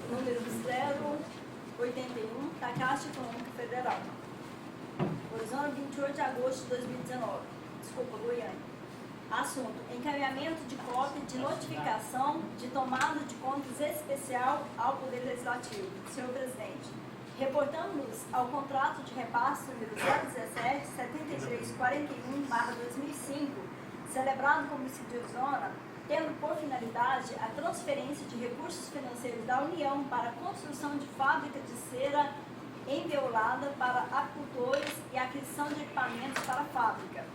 número 081, da Caixa Econômica Federal. Horizonte, 28 de agosto de 2019. Desculpa, Goiânia. Assunto: encaminhamento de cópia de notificação de tomada de contas especial ao Poder Legislativo. Senhor Presidente, reportamos ao contrato de repasse número 017-7341/2005, celebrado com o município de Orizona, tendo por finalidade a transferência de recursos financeiros da União para a construção de fábrica de cera enviolada para apicultores e aquisição de equipamentos para a fábrica.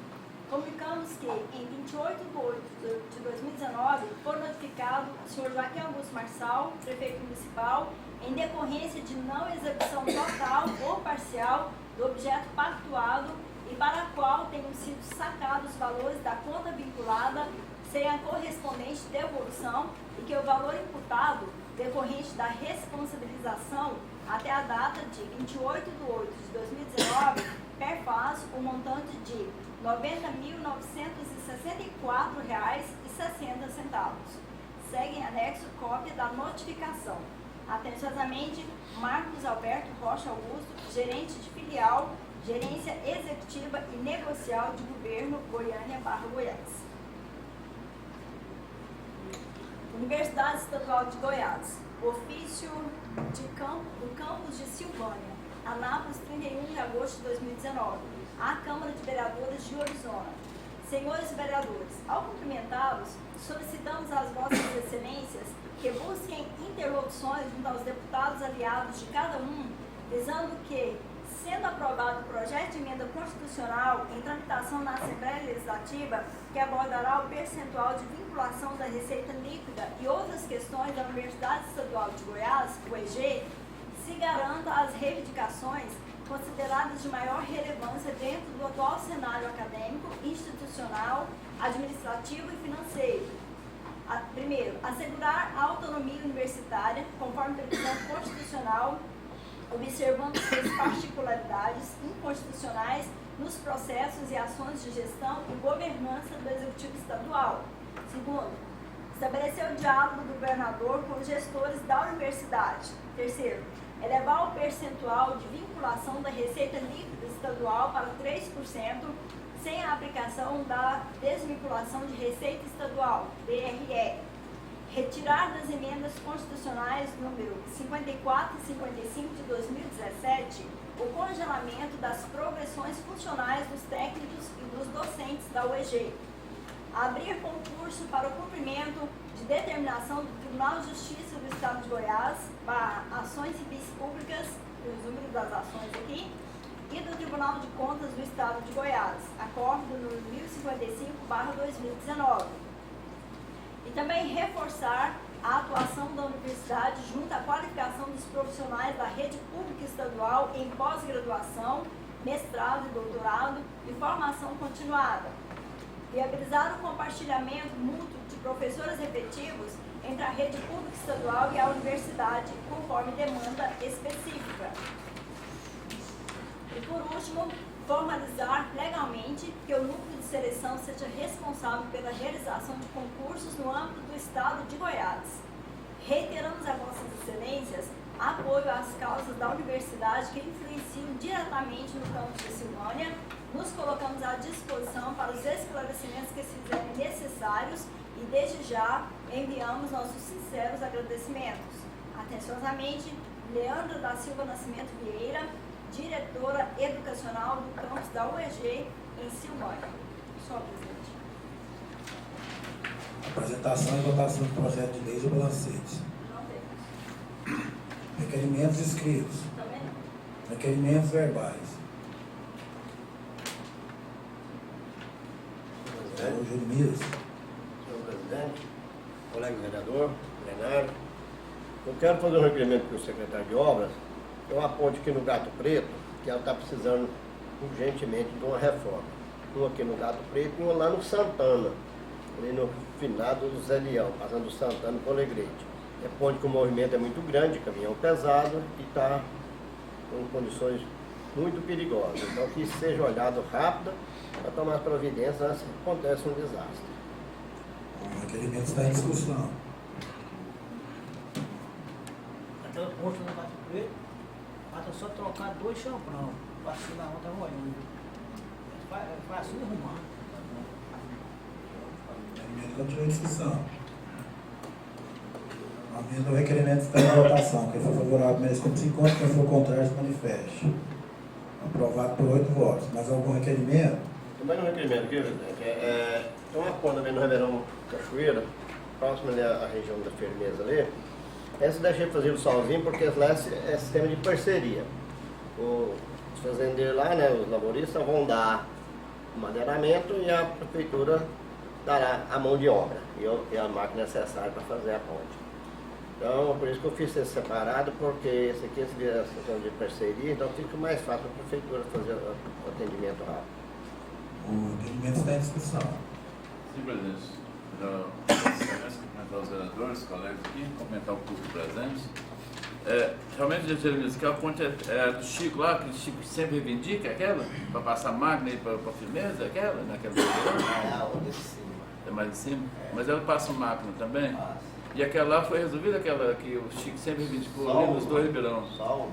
Comunicamos que, em 28 de 8 de 2019, foi notificado o senhor Joaquim Augusto Marçal, prefeito municipal, em decorrência de não execução total ou parcial do objeto pactuado e para a qual tenham sido sacados os valores da conta vinculada sem a correspondente devolução e que o valor imputado, decorrente da responsabilização até a data de 28 de 8 de 2019, perfaz o montante de R$ 90.964,60. Segue em anexo cópia da notificação. Atenciosamente, Marcos Alberto Rocha Augusto, gerente de filial, Gerência Executiva e Negocial de Governo, Goiânia/Goiás. Universidade Estadual de Goiás. Ofício do campus de Silvânia, Anápolis, 31 de agosto de 2019. À Câmara de Vereadores de Orizona. Senhores vereadores, ao cumprimentá-los, solicitamos às vossas excelências que busquem interlocuções junto aos deputados aliados de cada um, visando que, sendo aprovado o projeto de emenda constitucional em tramitação na Assembleia Legislativa, que abordará o percentual de vinculação da receita líquida e outras questões da Universidade Estadual de Goiás, UEG, se garanta as reivindicações consideradas de maior relevância dentro do atual cenário acadêmico, institucional, administrativo e financeiro. Primeiro, assegurar a autonomia universitária, conforme previsão constitucional, observando suas particularidades inconstitucionais nos processos e ações de gestão e governança do Executivo Estadual. Segundo, estabelecer o diálogo do governador com os gestores da universidade. Terceiro, elevar o percentual de vinculação da receita líquida estadual para 3%, sem a aplicação da desvinculação de receita estadual, DRE. Retirar das emendas constitucionais número 54 e 55 de 2017 o congelamento das progressões funcionais dos técnicos e dos docentes da UEG. Abrir concurso para o cumprimento de determinação do Tribunal de Justiça do Estado de Goiás para ações civis públicas, os números das ações aqui, e do Tribunal de Contas do Estado de Goiás, acordo número 1055/2019. E também reforçar a atuação da universidade junto à qualificação dos profissionais da rede pública estadual em pós-graduação, mestrado e doutorado e formação continuada. Viabilizar o compartilhamento mútuo de professores efetivos entre a rede pública estadual e a universidade, conforme demanda específica. E por último, formalizar legalmente que o núcleo de seleção seja responsável pela realização de concursos no âmbito do Estado de Goiás. Reiteramos a vossas excelências apoio às causas da universidade que influenciam diretamente no campus de Silvânia. Nos colocamos à disposição para os esclarecimentos que se fizerem necessários e, desde já, enviamos nossos sinceros agradecimentos. Atenciosamente, Leandra da Silva Nascimento Vieira, diretora educacional do campus da UEG em Silvânia. Só, presidente. Apresentação e votação do projeto de lei do balancete. Não temos. Requerimentos escritos. Também não. Requerimentos verbais. Júlio Miras. Senhor presidente, colega vereador, plenário, eu quero fazer um requerimento para o secretário de obras. Tem uma ponte aqui no Gato Preto, que ela está precisando urgentemente de uma reforma. Uma aqui no Gato Preto e uma lá no Santana, ali no finado do Zé Leão, passando do Santana para o Alegrete. É ponte que o movimento é muito grande, caminhão pesado e está com condições muito perigosas. Então que isso seja olhado rápido para tomar providências antes que aconteça um desastre. O requerimento está em discussão. agosto no Gato Preto, falta só trocar 2 champrão. Passou na outra moendo. É fácil de arrumar. Requerimento continua em discussão. A mesa do requerimento está em votação. Quem for favorável, merece como se encontra. Quem for contrário, se manifeste. Aprovado por 8 votos. Mais algum requerimento? Também no requerimento aqui, presidente, tem uma ponta ali no Ribeirão Cachoeira, próximo ali à região da Firmeza ali. Essa eu deixei fazer sozinho porque lá é sistema de parceria. Os fazendeiros lá, né, os laboristas vão dar o madeiramento e a prefeitura dará a mão de obra e a máquina necessária para fazer a ponte. Então, por isso que eu fiz esse separado, porque esse aqui é a questão de parceria, então fica mais fácil para a prefeitura fazer o atendimento rápido. O requerimento está em discussão. Sim, presidente. Cumprimentar os vereadores, colegas aqui, cumprimentar o público presente. Realmente, Jeremias, que a ponte é do Chico lá, que o Chico sempre reivindica aquela, para passar a máquina e para a firmeza, aquela, naquela De cima. é mais de cima. Mas ela passa máquina também. Passa. E aquela lá foi resolvida, aquela que o Chico sempre reivindicou ali nos 2 Ribeirão. Só uma.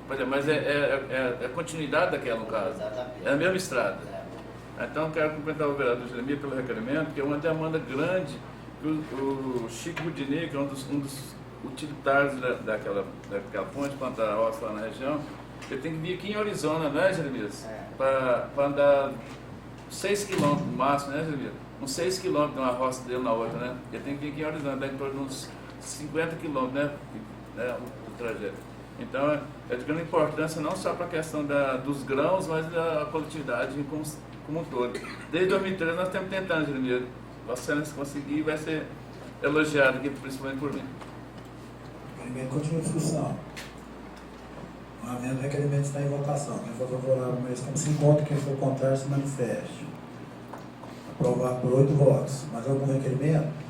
Pois é, mas é a continuidade daquela, no caso. É a mesma estrada. Então, quero cumprimentar o vereador Jeremias pelo requerimento, que é uma demanda grande que o Chico Rudinei, que é um dos utilitários daquela ponte, plantar roça lá na região, ele tem que vir aqui em Arizona, né, Jeremias? Para andar 6 quilômetros no máximo, né, Jeremias? Uns 6 quilômetros de uma roça dele na outra, né? Ele tem que vir aqui em Arizona, dá em torno de uns 50 quilômetros, né, o trajeto. Então, é de grande importância não só para a questão dos grãos, mas da coletividade como um todo. Desde 2013 nós estamos tentando, Jeremias. Você não conseguir, vai ser elogiado aqui, principalmente por mim. O requerimento continua em discussão. O requerimento está em votação. Quem for favorável, merece como se encontra. Quem for contrário, se manifeste. Aprovado por 8 votos. Mais algum requerimento?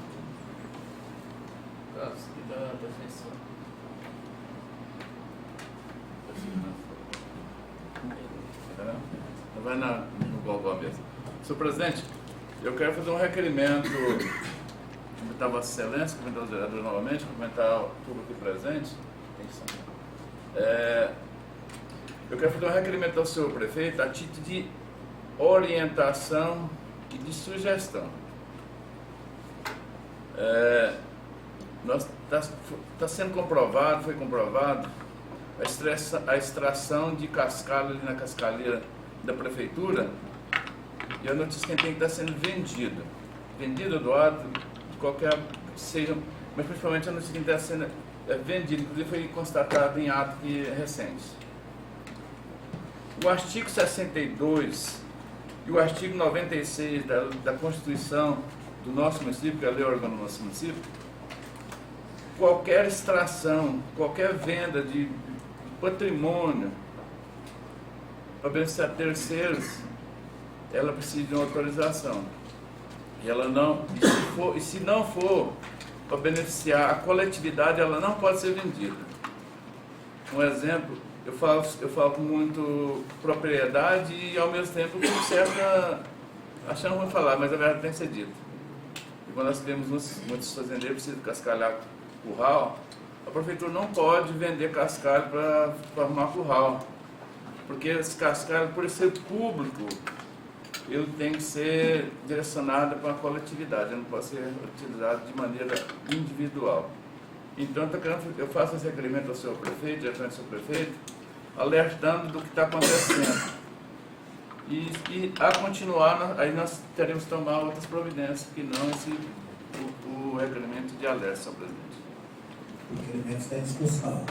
Vai no Gogó mesmo. Senhor presidente, eu quero fazer um requerimento, cumprimentar Vossa Excelência, cumprimentar os vereadores novamente, cumprimentar o público presente. Eu quero fazer um requerimento ao senhor prefeito a título de orientação e de sugestão. Está sendo comprovado, foi comprovado, a extração de cascalho ali na cascalheira da prefeitura, e a notícia que tem que estar sendo vendido do ato de qualquer que seja, mas principalmente a notícia que está sendo vendida, inclusive foi constatado em ato recente. O artigo 62 e o artigo 96 da Constituição do nosso município, que é a lei orgânica do nosso município, qualquer extração, qualquer venda de patrimônio para beneficiar terceiros, ela precisa de uma autorização. E ela não, se não for para beneficiar a coletividade, ela não pode ser vendida. Um exemplo, eu falo com muito propriedade e ao mesmo tempo com certa, achando ruim falar, mas a verdade tem que ser dita. E quando nós vemos muitos fazendeiros precisam cascalhar curral, a prefeitura não pode vender cascalho para arrumar curral. Porque esse cascalho, por ser público, ele tem que ser direcionado para a coletividade, ele não pode ser utilizado de maneira individual. Então, eu faço esse requerimento ao senhor prefeito, diretamente ao senhor prefeito, alertando do que está acontecendo. E a continuar, aí nós teremos que tomar outras providências, que não o requerimento de alerta, senhor presidente. O requerimento está em discussão.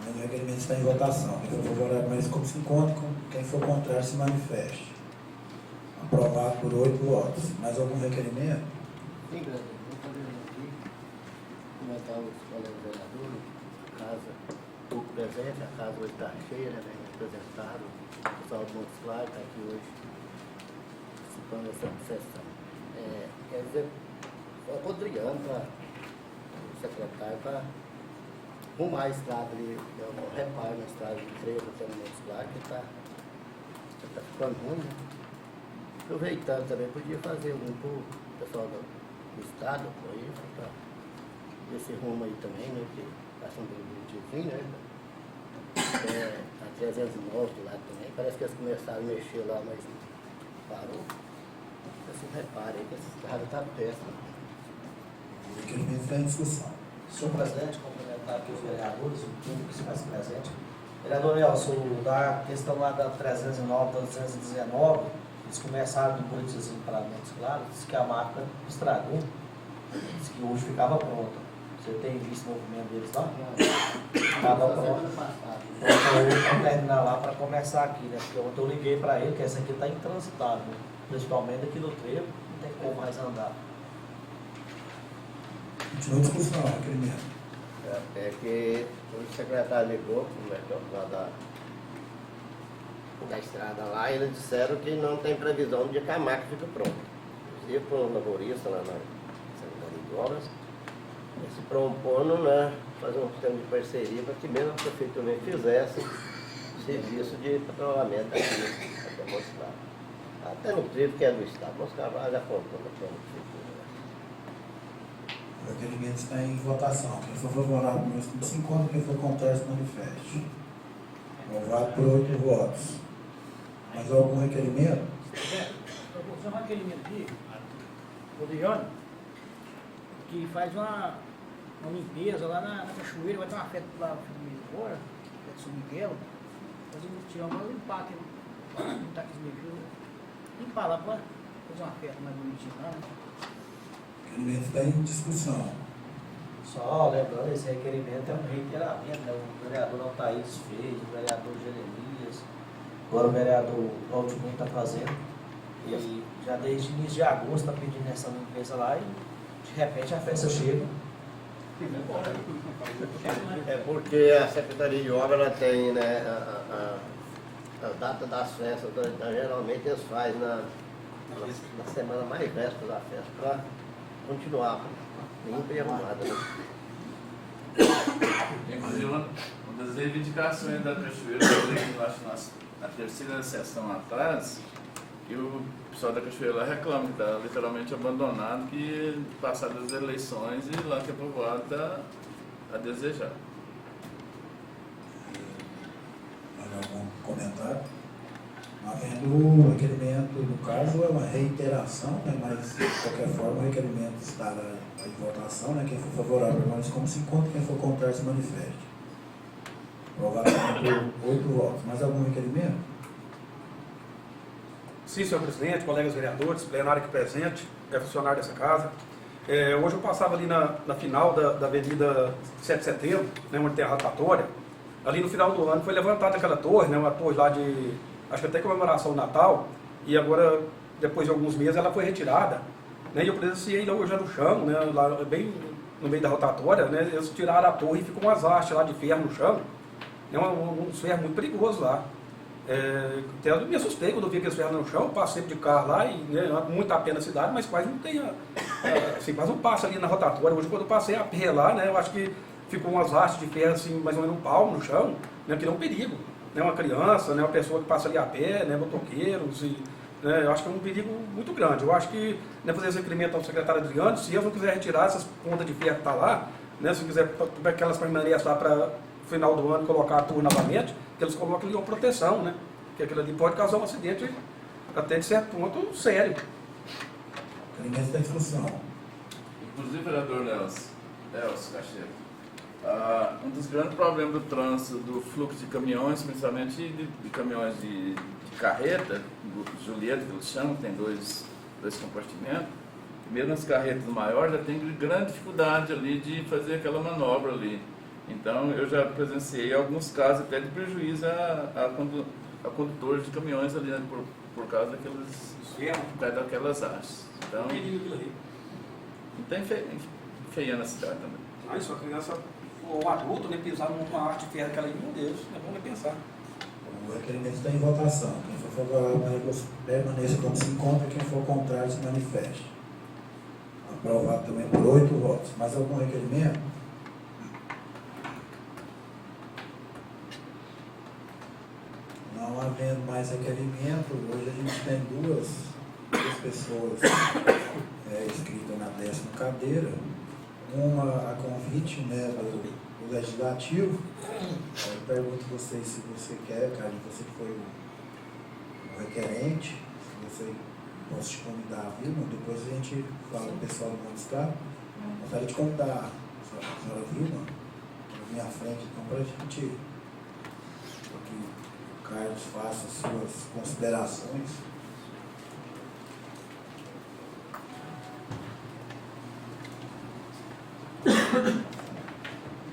O requerimento está em votação. Quem for favorável, merece como se encontra. Quem for contrário, se manifeste. Aprovado por 8 votos. Mais algum requerimento? Sim, presidente. Vou fazer aqui, comentar os colegas vereadores, o presente, a casa hoje está cheia, né, representado, o pessoal do Montes Claros está aqui hoje participando dessa sessão. Quer dizer, só o Adriano, o secretário, para arrumar a estrada ali, um reparo na estrada de Trevo, até no Montes Claros, que está ficando ruim, né? Aproveitando também, podia fazer um para o pessoal do Estado, por isso, para esse rumo aí também, né? Que passando pelo Buritizinho, né? A 309 do lado também, parece que eles começaram a mexer lá, mas parou. Você repare aí que esse estado está péssimo. O requerimento está em discussão. Senhor presidente, complementar aqui os vereadores, o público que se faz presente. Vereador Nelson, da questão lá da 309, da 219, eles começaram do Buritizinho para Montes Claros, disse que a máquina estragou, disse que hoje ficava pronta. Você tem visto o movimento deles lá? Estava pronto. Então hoje vamos terminar lá para começar aqui, né? Porque ontem eu liguei para ele que essa aqui está intransitável, principalmente aqui no trevo, não tem como mais andar. Continua a discussão, requerimento. É que o secretário ligou lá da estrada lá e eles disseram que não tem previsão de que a máquina fique pronta. Inclusive para o laborista lá na Secretaria de Obras, se propondo, né, fazer um sistema de parceria para que mesmo a prefeitura fizesse serviço de patrulhamento aqui, até mostrar. Até no trevo que é do Estado, mostrar já apontou na prefeitura. O requerimento está em votação. Quem for favorável, nós temos 5 contra. Quem for contrário, se manifeste. Aprovado por 8 votos. Mais algum requerimento? Eu vou fazer um requerimento aqui, o Adriano, que faz uma limpeza lá na cachoeira, vai ter uma festa lá no mês agora, festa de São Miguel, fazer um tirão para limpar aqui, limpar aqui os limpar lá para fazer uma festa mais bonitinha lá, né? O requerimento está em discussão. Só lembrando, esse requerimento é um reiteramento, né? O vereador Altaídes fez, o vereador Jeremias, agora o vereador Valdemir está fazendo. E já desde início de agosto está pedindo essa limpeza lá e de repente a festa chega. É porque a Secretaria de Obras ela tem, né, a data das festas, geralmente eles fazem na semana mais véspera da festa, para continuar limpa e arrumada. Né? Inclusive, uma das reivindicações da Cachoeira, eu acho na terceira sessão atrás, que o pessoal da Cachoeira lá reclama que está literalmente abandonado, que passadas as eleições e lá que é povoado está a desejar. Mais algum comentário? Havendo o requerimento, no caso, é uma reiteração, né? Mas de qualquer forma o requerimento estará em votação, né? Quem for favorável permanece como 5 contra, quem for contrário se manifeste. Aprovado por 8 votos. Mais algum requerimento? Sim, senhor presidente, colegas vereadores, plenário aqui presente, funcionário dessa casa. Hoje eu passava ali na final da Avenida 7 de Setembro, né, onde tem a rotatória. Ali no final do ano foi levantada aquela torre, né, uma torre lá de, acho que até comemoração do Natal, e agora, depois de alguns meses, ela foi retirada. Né, e eu presenciei hoje no chão, né, lá bem no meio da rotatória, né, eles tiraram a torre e ficou umas hastes lá de ferro no chão. É um ferro muito perigoso lá. Até eu me assustei quando eu vi aqueles ferros no chão, passei de carro lá e né, muito a pé na cidade, mas quase não tem, assim, quase não passa ali na rotatória. Hoje quando eu passei a pé lá, né, eu acho que ficou umas hastes de ferro assim, mais ou menos um palmo no chão, né, que é um perigo. Né, uma criança, né, uma pessoa que passa ali a pé, né, motoqueiros, e, né, eu acho que é um perigo muito grande. Eu acho que, né, fazer esse requerimento ao secretário Adriano, se eles não quiserem retirar essas pontas de ferro que está lá, né, se quiser aquelas permanências lá para final do ano colocar a torre novamente, que eles colocam ali uma proteção, né? Porque aquilo ali pode causar um acidente até de certo ponto sério. O requerimento está em discussão. Inclusive, vereador Nelson Cacheiro, um dos grandes problemas do trânsito, do fluxo de caminhões, principalmente de caminhões de carreta, do Julieta, que eles chamam, tem dois compartimentos, mesmo as carretas maiores já tem grande dificuldade ali de fazer aquela manobra ali. Então, eu já presenciei alguns casos até de prejuízo a condutores de caminhões ali, né, por causa daquelas hastes. Então, não tem feia na cidade também. Aí só criança ou um adulto, né, pisar numa haste de ferro daquela ali, meu Deus, é bom nem pensar. O requerimento está em votação. Quem for favorável permaneça como 5 contra, quem for contrário se manifeste. Aprovado também por 8 votos. Mais algum requerimento? Não havendo mais requerimento, hoje a gente tem duas pessoas escrita na 10ª cadeira, uma a convite, né, do Legislativo. Eu pergunto a vocês se você quer, Carlos, você que foi o requerente, se você posso te convidar a vir, mas depois a gente fala com o pessoal do Monte. Gostaria de convidar a senhora Vilma na minha frente, então, para a gente que o Carlos faça as suas considerações.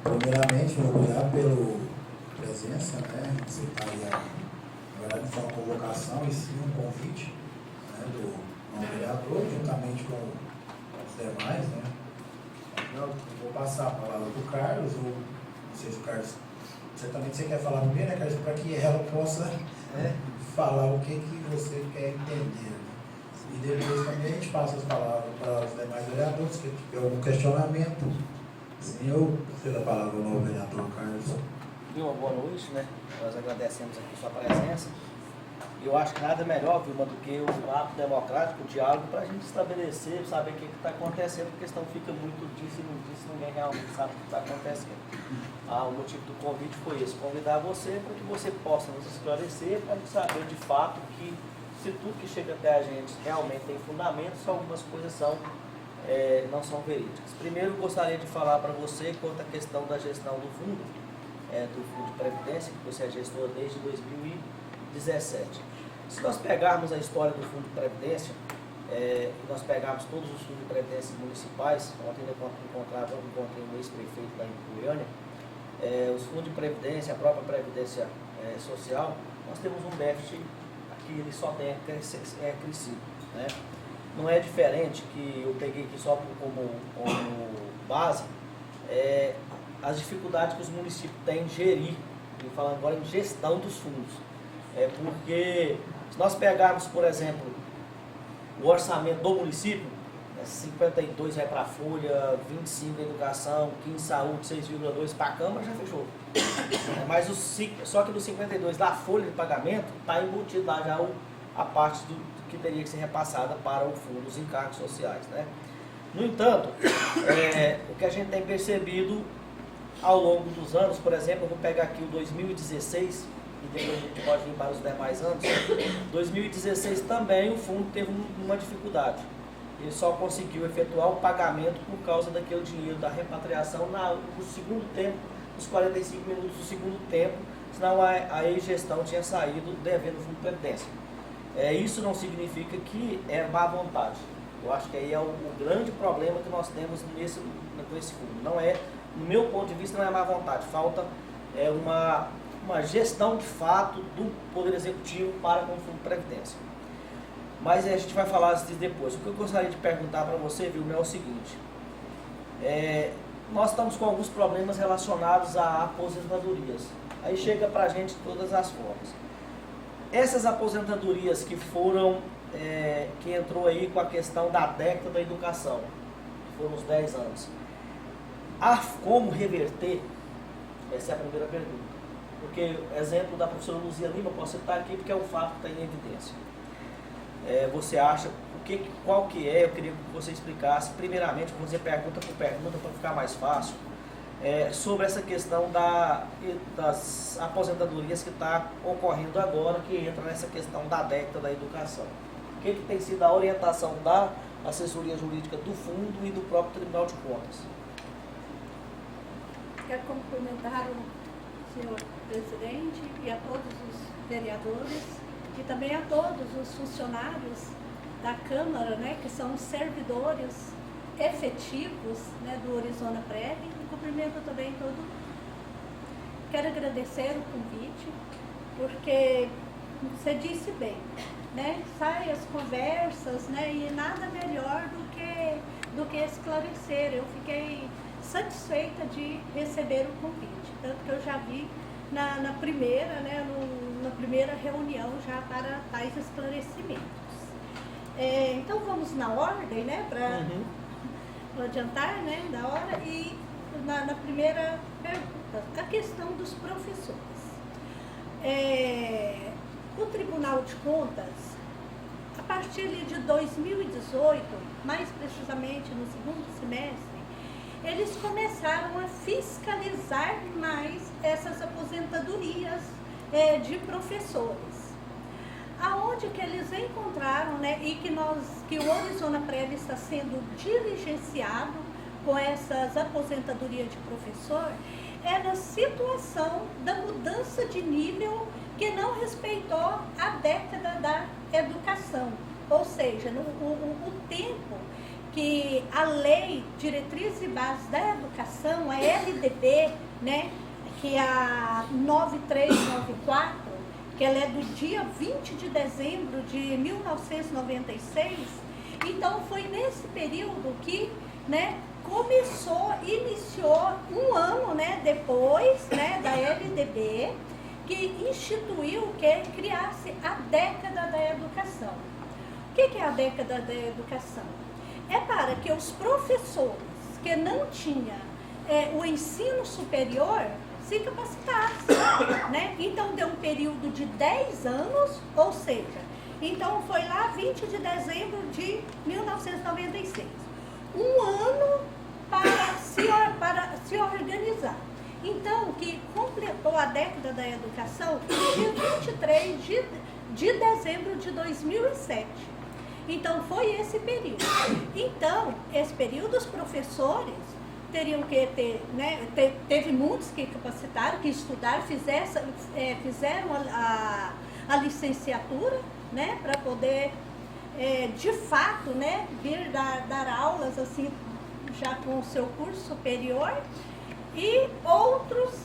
Primeiramente, obrigado pela presença, né? Você está aí, na verdade, não foi uma convocação, e sim um convite, né, do vereador, juntamente com os demais, né? Eu vou passar a palavra para o Carlos, ou não sei se o Carlos, certamente você quer falar primeiro, né, Carlos, para que ela possa falar o que você quer entender. Né? E depois também a gente passa as palavras para os demais vereadores, se tiver algum questionamento. Sim, eu cedo a palavra ao novo vereador Carlos. Vilma, boa noite, né? Nós agradecemos aqui sua presença. E eu acho que nada melhor, Vilma, do que o ato democrático, o diálogo, para a gente estabelecer, saber o que está acontecendo, porque senão fica muito disso e não disso, ninguém realmente sabe o que está acontecendo. O motivo do convite foi esse, convidar você para que você possa nos esclarecer, para a gente saber de fato que se tudo que chega até a gente realmente tem fundamento, só algumas coisas não são verídicas. Primeiro, gostaria de falar para você quanto à questão da gestão do fundo de Previdência, que você é gestor desde 2017. Se nós pegarmos a história do Fundo de Previdência, e nós pegarmos todos os fundos de previdência municipais, ontem eu encontrei um ex-prefeito lá em Goiânia, os fundos de previdência, a própria previdência social, nós temos um déficit que ele só tem crescido, né? Não é diferente, que eu peguei aqui só como base, as dificuldades que os municípios têm em gerir, e falando agora em gestão dos fundos. Porque se nós pegarmos, por exemplo, o orçamento do município, 52 vai para a Folha, 25 para a Educação, 15 Saúde, 6,2 para a Câmara, já fechou. Mas só que dos 52 da folha de pagamento está embutido lá já a parte que teria que ser repassada para o fundo dos encargos sociais, né? No entanto, o que a gente tem percebido ao longo dos anos, por exemplo, eu vou pegar aqui o 2016 e depois a gente pode vir para os demais anos. 2016 também o fundo teve uma dificuldade. Ele só conseguiu efetuar o pagamento por causa daquele dinheiro da repatriação no segundo tempo, nos 45 minutos do segundo tempo, senão a ex-gestão tinha saído devendo o fundo de previdência. Isso não significa que é má vontade. Eu acho que aí é o grande problema que nós temos com esse fundo. Não é, no meu ponto de vista, não é má vontade. Falta uma gestão de fato do Poder Executivo para com o fundo de previdência. Mas a gente vai falar disso depois. O que eu gostaria de perguntar para você, Vilma, é o seguinte. Nós estamos com alguns problemas relacionados a aposentadorias. Aí chega para a gente de todas as formas. Essas aposentadorias que que entrou aí com a questão da década da educação, que foram os 10 anos. Há como reverter? Essa é a primeira pergunta. Porque, exemplo da professora Luzia Lima, eu posso citar aqui porque é um fato que está em evidência. Você acha, qual que é, eu queria que você explicasse, primeiramente, vou fazer pergunta por pergunta para ficar mais fácil, sobre essa questão das aposentadorias que está ocorrendo agora, que entra nessa questão da década da educação. O que tem sido a orientação da assessoria jurídica do fundo e do próprio Tribunal de Contas? Quero cumprimentar o senhor presidente e a todos os vereadores e também a todos os funcionários da Câmara, né, que são servidores efetivos, né, do Orizona Prev, e cumprimento também todo mundo. Quero agradecer o convite, porque você disse bem, né, saem as conversas, né, e nada melhor do que esclarecer. Eu fiquei satisfeita de receber o convite, tanto que eu já vi na primeira, né, na primeira reunião já para tais esclarecimentos. Então vamos na ordem, né, para adiantar, né, da hora, e na primeira pergunta, a questão dos professores. O Tribunal de Contas, a partir de 2018, mais precisamente no segundo semestre, eles começaram a fiscalizar mais essas aposentadorias de professores. Aonde que eles encontraram, né, e que o Orizona Prévia está sendo diligenciado com essas aposentadorias de professor, é na situação da mudança de nível que não respeitou a década da educação. Ou seja, o tempo que a Lei Diretrizes e Bases da Educação, a LDB, né, que é a 9394, que ela é do dia 20 de dezembro de 1996, então foi nesse período que, né, iniciou um ano, né, depois, né, da LDB, que instituiu que criasse a década da educação. O que é a década da educação? É para que os professores que não tinham o ensino superior se capacitassem, né? Então deu um período de 10 anos, ou seja, então foi lá 20 de dezembro de 1996. Um ano para se organizar. Então, que completou a década da educação no dia 23 de dezembro de 2007. Então, foi esse período. Então, esse período, os professores teriam que ter, né, teve muitos que capacitaram, que estudaram, fizeram a licenciatura, né, para poder, de fato, né, vir dar aulas, assim, já com o seu curso superior, e outros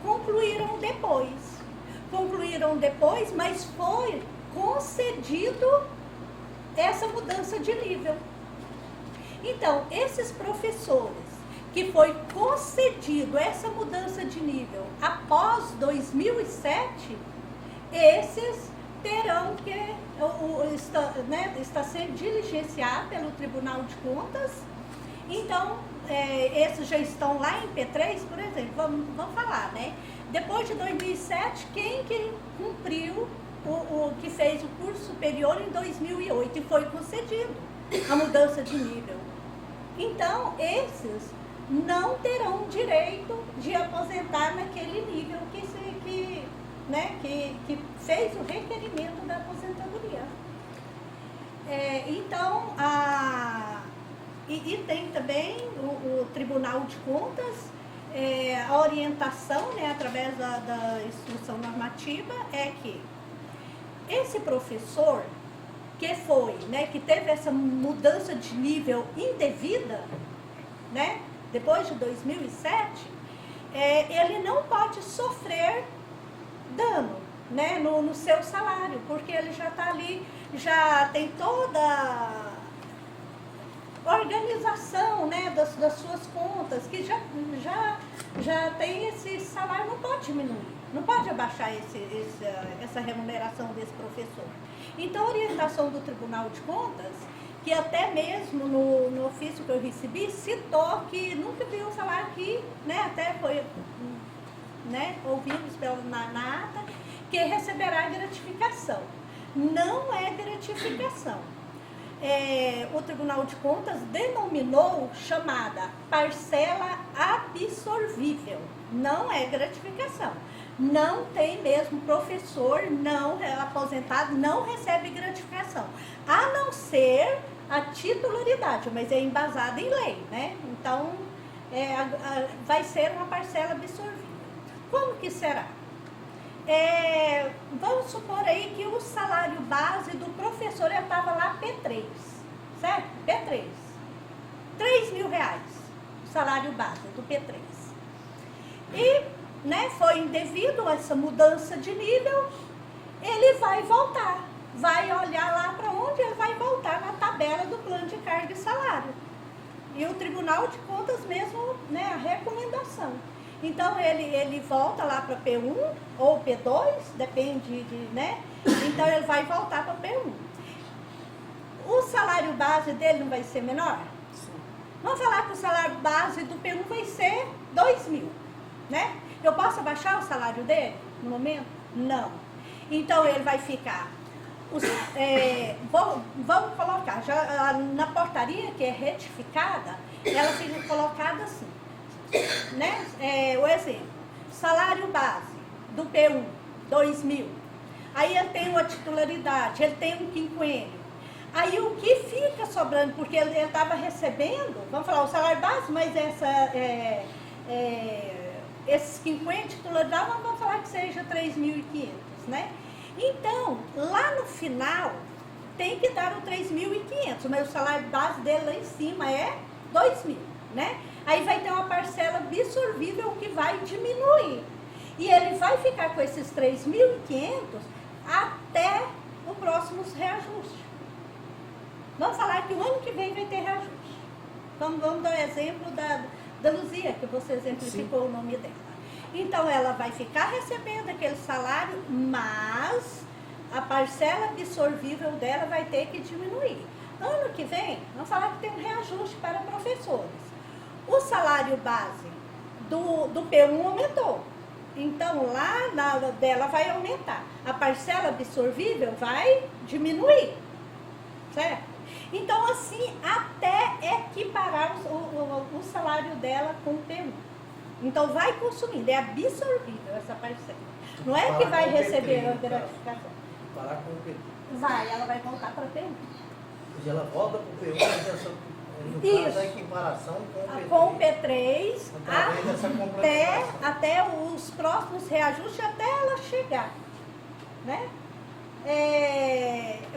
concluíram depois, mas foi concedido essa mudança de nível. Então, esses professores que foi concedido essa mudança de nível após 2007, esses terão que, está sendo diligenciado pelo Tribunal de Contas. Então, esses já estão lá em P3, por exemplo, vamos falar, né? Depois de 2007, quem que cumpriu, que fez o curso superior em 2008 e foi concedido a mudança de nível. Então, esses não terão direito de aposentar naquele nível que fez o requerimento da aposentadoria. Então, e tem também o Tribunal de Contas, a orientação, né, através da instrução normativa, é que esse professor que foi, né, que teve essa mudança de nível indevida, né, depois de 2007, ele não pode sofrer dano, né, no seu salário, porque ele já está ali, já tem toda a organização, né, das suas contas, que já tem esse salário, não pode diminuir, não pode abaixar essa remuneração desse professor. Então, a orientação do Tribunal de Contas, que até mesmo no ofício que eu recebi, citou que nunca viu o salário que, né, até foi, né, ouvimos na ata, que receberá gratificação. Não é gratificação. O Tribunal de Contas denominou chamada parcela absorvível. Não é gratificação. Não tem mesmo professor não aposentado, não recebe gratificação. A não ser a titularidade, mas é embasada em lei, né? Então, vai ser uma parcela absorvível. Como que será? Vamos supor aí que o salário base do professor estava lá P3, certo? P3. R$3.000, o salário base do P3. E, né, foi indevido essa mudança de nível, ele vai voltar. Vai olhar lá para onde ele vai voltar na tabela do plano de carga e salário. E o Tribunal de Contas mesmo, né, a recomendação. Então, ele volta lá para P1 ou P2, depende né? Então, ele vai voltar para P1. O salário base dele não vai ser menor? Sim. Vamos falar que o salário base do P1 vai ser 2.000, né? Eu posso abaixar o salário dele no momento? Não. Então, ele vai ficar vamos colocar, já, na portaria que é retificada, ela fica colocada assim, né? O exemplo, salário base do P1, 2.000. Aí ele tem uma titularidade, ele tem um quinquênio. Aí o que fica sobrando, porque ele estava recebendo, vamos falar, o salário base, mas esses quinquênios titularidade, vamos falar que seja 3.500, né? Então, lá no final, tem que dar o 3.500, mas o salário base dele lá em cima é 2.000, né? Aí vai ter uma parcela absorvível que vai diminuir. E ele vai ficar com esses 3.500 até o próximo reajuste. Vamos falar que o ano que vem vai ter reajuste. Então, vamos dar o exemplo da Luzia, que você exemplificou. Sim. O nome dela. Então, ela vai ficar recebendo aquele salário, mas a parcela absorvível dela vai ter que diminuir. Ano que vem, vamos falar que tem um reajuste para professores. O salário base do P1 aumentou. Então, lá dela vai aumentar. A parcela absorvível vai diminuir. Certo? Então, assim, até equiparar o salário dela com o P1. Então, vai consumindo, é absorvível essa parcela. Não é que vai receber a gratificação. Parar com o P1. Vai, ela vai voltar para P1. E ela volta para o P1, mas essa, no caso, a equiparação com o P3 até os próximos reajustes, até ela chegar. Né?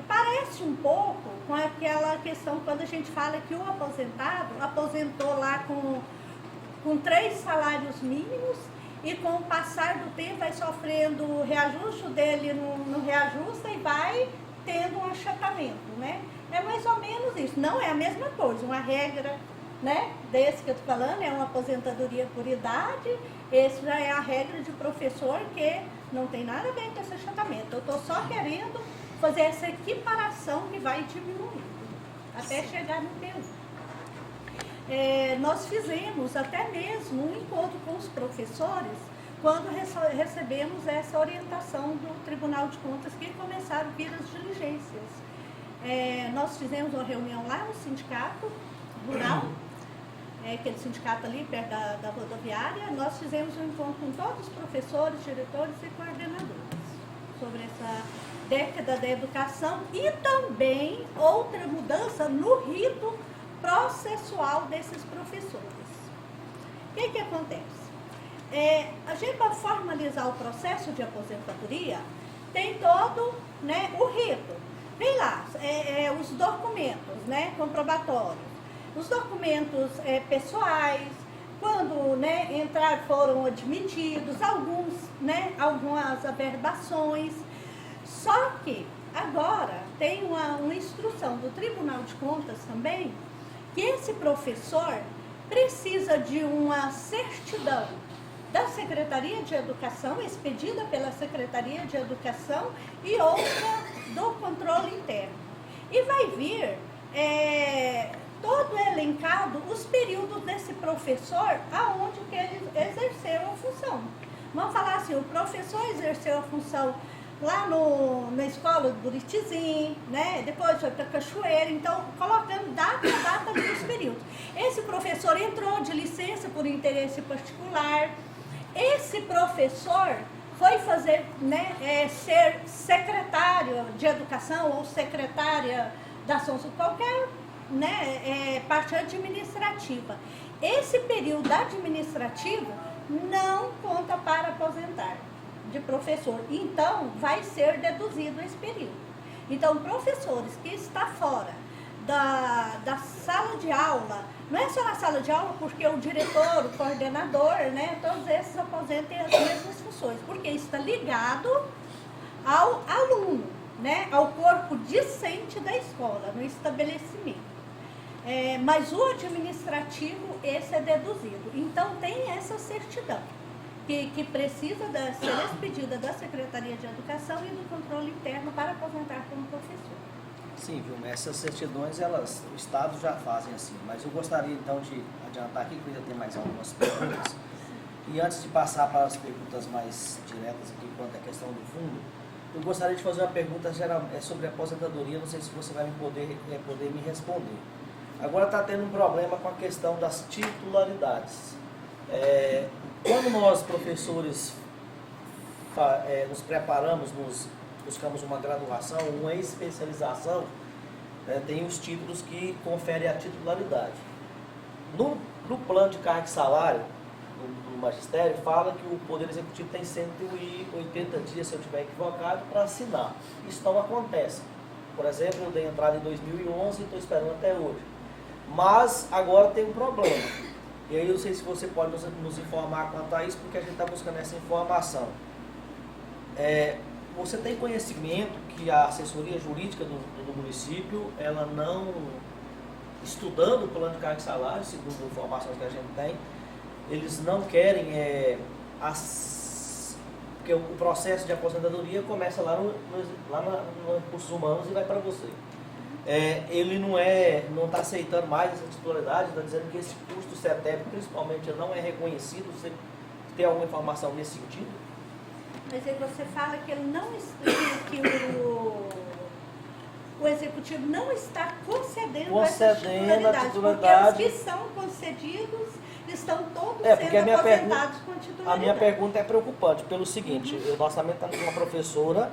Parece um pouco com aquela questão quando a gente fala que o aposentado aposentou lá com 3 salários mínimos e com o passar do tempo vai sofrendo o reajuste dele no reajuste e vai tendo um achatamento, né? É mais ou menos isso, não é a mesma coisa, uma regra, né, desse que eu estou falando, é uma aposentadoria por idade, esse já é a regra de professor que não tem nada a ver com esse achatamento. Eu estou só querendo fazer essa equiparação que vai diminuindo, até chegar no P1. Nós fizemos até mesmo um encontro com os professores quando recebemos essa orientação do Tribunal de Contas que começaram a vir as diligências. Nós fizemos uma reunião lá no sindicato rural, aquele sindicato ali perto da rodoviária. Nós fizemos um encontro com todos os professores, diretores e coordenadores sobre essa década da educação e também outra mudança no rito processual desses professores. O que acontece? A gente, para formalizar o processo de aposentadoria, tem todo, né, o rito. Vem lá, os documentos, né, comprobatórios, os documentos pessoais, quando, né, foram admitidos, algumas averbações. Só que agora tem uma instrução do Tribunal de Contas também, que esse professor precisa de uma certidão da Secretaria de Educação, expedida pela Secretaria de Educação, e outra do controle interno. E vai vir todo elencado os períodos desse professor aonde que ele exerceu a função. Vamos falar assim, o professor exerceu a função lá na escola do Buritizinho, né? Depois foi para Cachoeira, então colocando data dos períodos. Esse professor entrou de licença por interesse particular. Esse professor foi fazer, né, ser secretário de educação ou secretária da ação social, qualquer, né, parte administrativa. Esse período administrativo não conta para aposentar de professor, então vai ser deduzido esse período. Então, professores que estão fora da sala de aula, não é só na sala de aula porque o diretor, o coordenador, né, todos esses aposentam as mesmas funções, porque está ligado ao aluno, né, ao corpo discente da escola, no estabelecimento. Mas o administrativo, esse é deduzido. Então, tem essa certidão que precisa ser expedida da Secretaria de Educação e do controle interno para aposentar como professor. Sim, Vilma, essas certidões, o Estado já fazem assim, mas eu gostaria então de adiantar aqui, que eu ainda tenho mais algumas perguntas. E antes de passar para as perguntas mais diretas aqui quanto à questão do fundo, Eu gostaria de fazer uma pergunta geral, sobre a aposentadoria, não sei se você vai poder me responder. Agora está tendo um problema com a questão das titularidades. Quando nós, professores, nos preparamos, buscamos uma graduação, uma especialização, tem os títulos que conferem a titularidade. No plano de carga e salário do magistério, fala que o Poder Executivo tem 180 dias, se eu estiver equivocado, para assinar. Isso não acontece. Por exemplo, eu dei entrada em 2011 e estou esperando até hoje. Mas agora tem um problema. E aí eu não sei se você pode nos informar quanto a isso, porque a gente está buscando essa informação. Você tem conhecimento que a assessoria jurídica do município, ela não, estudando o plano de carga e salário, segundo informações que a gente tem, eles não querem, porque o processo de aposentadoria começa lá no Recursos Humanos e vai para você. Ele não está aceitando mais essa titularidade, está dizendo que esse custo do CETEP, principalmente, não é reconhecido. Você tem alguma informação nesse sentido? Mas aí você fala que ele não que o executivo não está concedendo essa titularidade, porque os que são concedidos estão todos sendo aposentados com titularidade. A minha pergunta é preocupante, pelo seguinte, nós também estamos com uma professora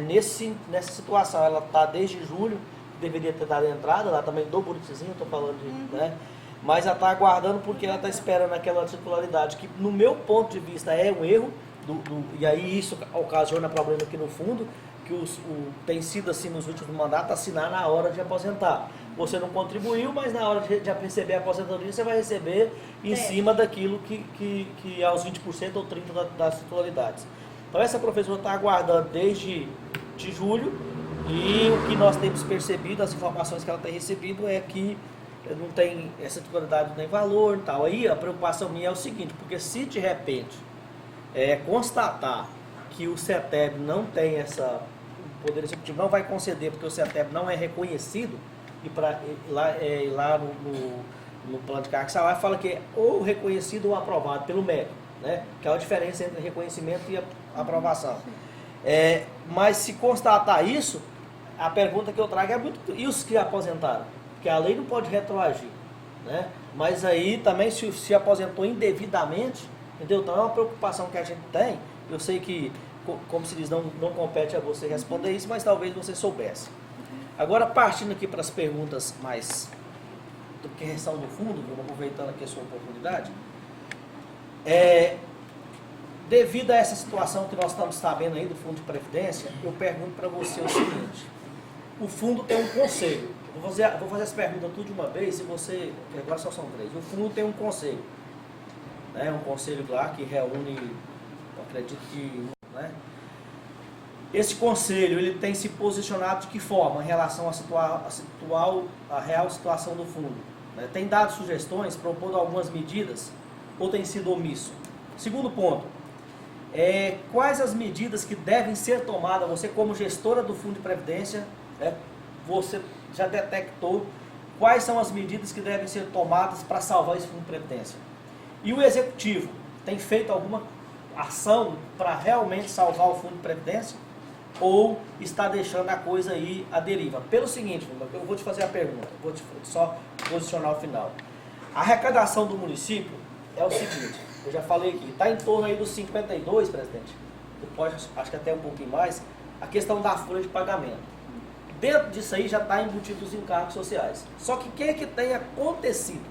nessa situação, ela está desde julho, deveria ter dado entrada, lá também do Buritizinho, estou falando de, mas ela está aguardando porque ela está esperando aquela titularidade, que no meu ponto de vista é um erro, e aí isso ocasiona problema aqui no fundo, que tem sido assim nos últimos mandatos, assinar na hora de aposentar. Você não contribuiu, mas na hora de receber a aposentadoria, você vai receber em cima daquilo que é os 20% ou 30% das titularidades. Então essa professora está aguardando desde de julho, e o que nós temos percebido, as informações que ela tem recebido é que não tem, essa titularidade não tem valor e tal. Aí a preocupação minha é o seguinte, porque se de repente constatar que o CETEB não tem o Poder Executivo não vai conceder porque o CETEB não é reconhecido, e lá no plano de carga e salário fala que é ou reconhecido ou aprovado pelo médico, né? Que é a diferença entre reconhecimento e aprovação. Mas se constatar isso, a pergunta que eu trago é muito, e os que aposentaram? Porque a lei não pode retroagir, né? Mas aí também se aposentou indevidamente, entendeu? Então é uma preocupação que a gente tem. Eu sei que, como se diz, não compete a você responder isso, mas talvez você soubesse. Agora, partindo aqui para as perguntas mais do que são do fundo, aproveitando aqui a sua oportunidade, devido a essa situação que nós estamos sabendo aí do Fundo de Previdência, eu pergunto para você o seguinte: o fundo tem um conselho. Vou fazer essa pergunta tudo de uma vez, que agora só são 3. O fundo tem um conselho, né? Um conselho lá que reúne, eu acredito que, né? Esse conselho, ele tem se posicionado de que forma em relação à real situação do fundo, né? Tem dado sugestões, propondo algumas medidas, ou tem sido omisso? Segundo ponto, quais as medidas que devem ser tomadas, você como gestora do Fundo de Previdência, você já detectou quais são as medidas que devem ser tomadas para salvar esse Fundo de Previdência? E o Executivo tem feito alguma ação para realmente salvar o Fundo de Previdência? Ou está deixando a coisa aí à deriva? Pelo seguinte, eu vou te fazer a pergunta, vou só posicionar o final. A arrecadação do município é o seguinte, eu já falei aqui, está em torno aí dos 52, presidente, acho que até um pouquinho mais, a questão da folha de pagamento. Dentro disso aí já está embutido os encargos sociais. Só que o que tem acontecido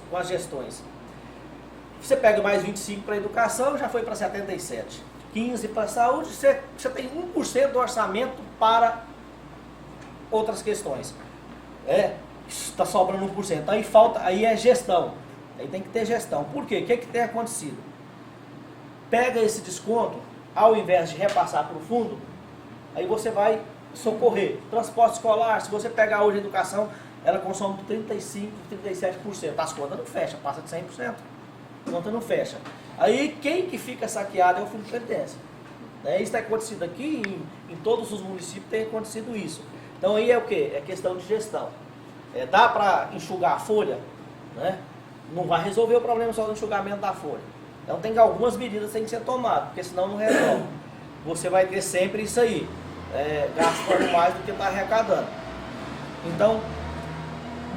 com as gestões? Você pega mais 25 para a educação, já foi para 77. 15 para a saúde, você tem 1% do orçamento para outras questões. Está sobrando 1%. Aí é gestão. Aí tem que ter gestão. Por quê? O que tem acontecido? Pega esse desconto, ao invés de repassar para o fundo, aí você vai socorrer. Transporte escolar, se você pegar hoje a educação, ela consome 35%, 37%. As contas não fecham, passa de 100%. A conta não fecha. Aí quem que fica saqueado é o Fundo de Previdência. Isso tem acontecido aqui, em todos os municípios tem acontecido isso. Então aí é o quê? É questão de gestão. Dá para enxugar a folha? Né? Não vai resolver o problema só do enxugamento da folha. Então tem algumas medidas que têm que ser tomadas, porque senão não resolve. você vai ter sempre isso aí, gastando mais do que está arrecadando. Então,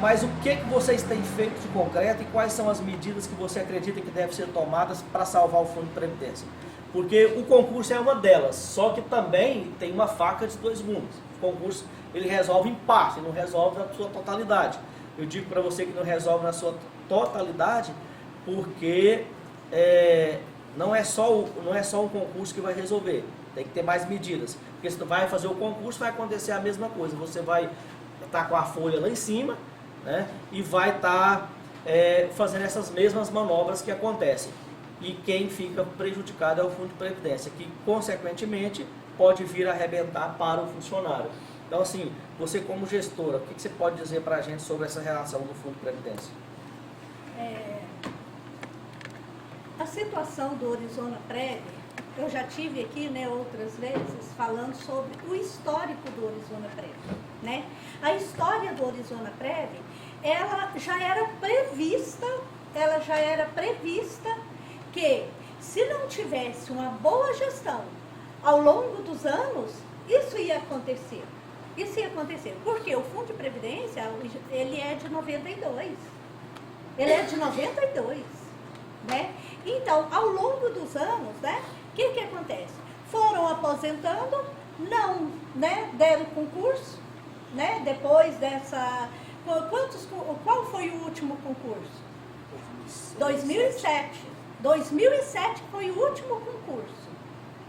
mas o que vocês têm feito de concreto e quais são as medidas que você acredita que devem ser tomadas para salvar o Fundo de Previdência? Porque o concurso é uma delas, só que também tem uma faca de dois gumes. O concurso, ele resolve em parte, não resolve na sua totalidade. Eu digo para você que não resolve na sua totalidade, porque não é só o concurso que vai resolver, tem que ter mais medidas. Porque se tu vai fazer o concurso, vai acontecer a mesma coisa, você vai estar com a folha lá em cima, né, e vai estar fazendo essas mesmas manobras que acontecem. E quem fica prejudicado é o Fundo de Previdência, que consequentemente pode vir a arrebentar para o funcionário. Então, assim, você como gestora, o que você pode dizer para a gente sobre essa relação do Fundo de Previdência? A situação do Orizona Prev, eu já tive aqui, né, outras vezes falando sobre o histórico do Orizona Prev, né? A história do Orizona Prev, ela já era prevista que se não tivesse uma boa gestão ao longo dos anos, isso ia acontecer. Isso ia acontecer. Porque o Fundo de Previdência, ele é de 92. Ele é de 92, né? Então, ao longo dos anos, né, o que acontece? Foram aposentando, não, né, deram concurso, né, depois dessa... Qual foi o último concurso? 2007. 2007 foi o último concurso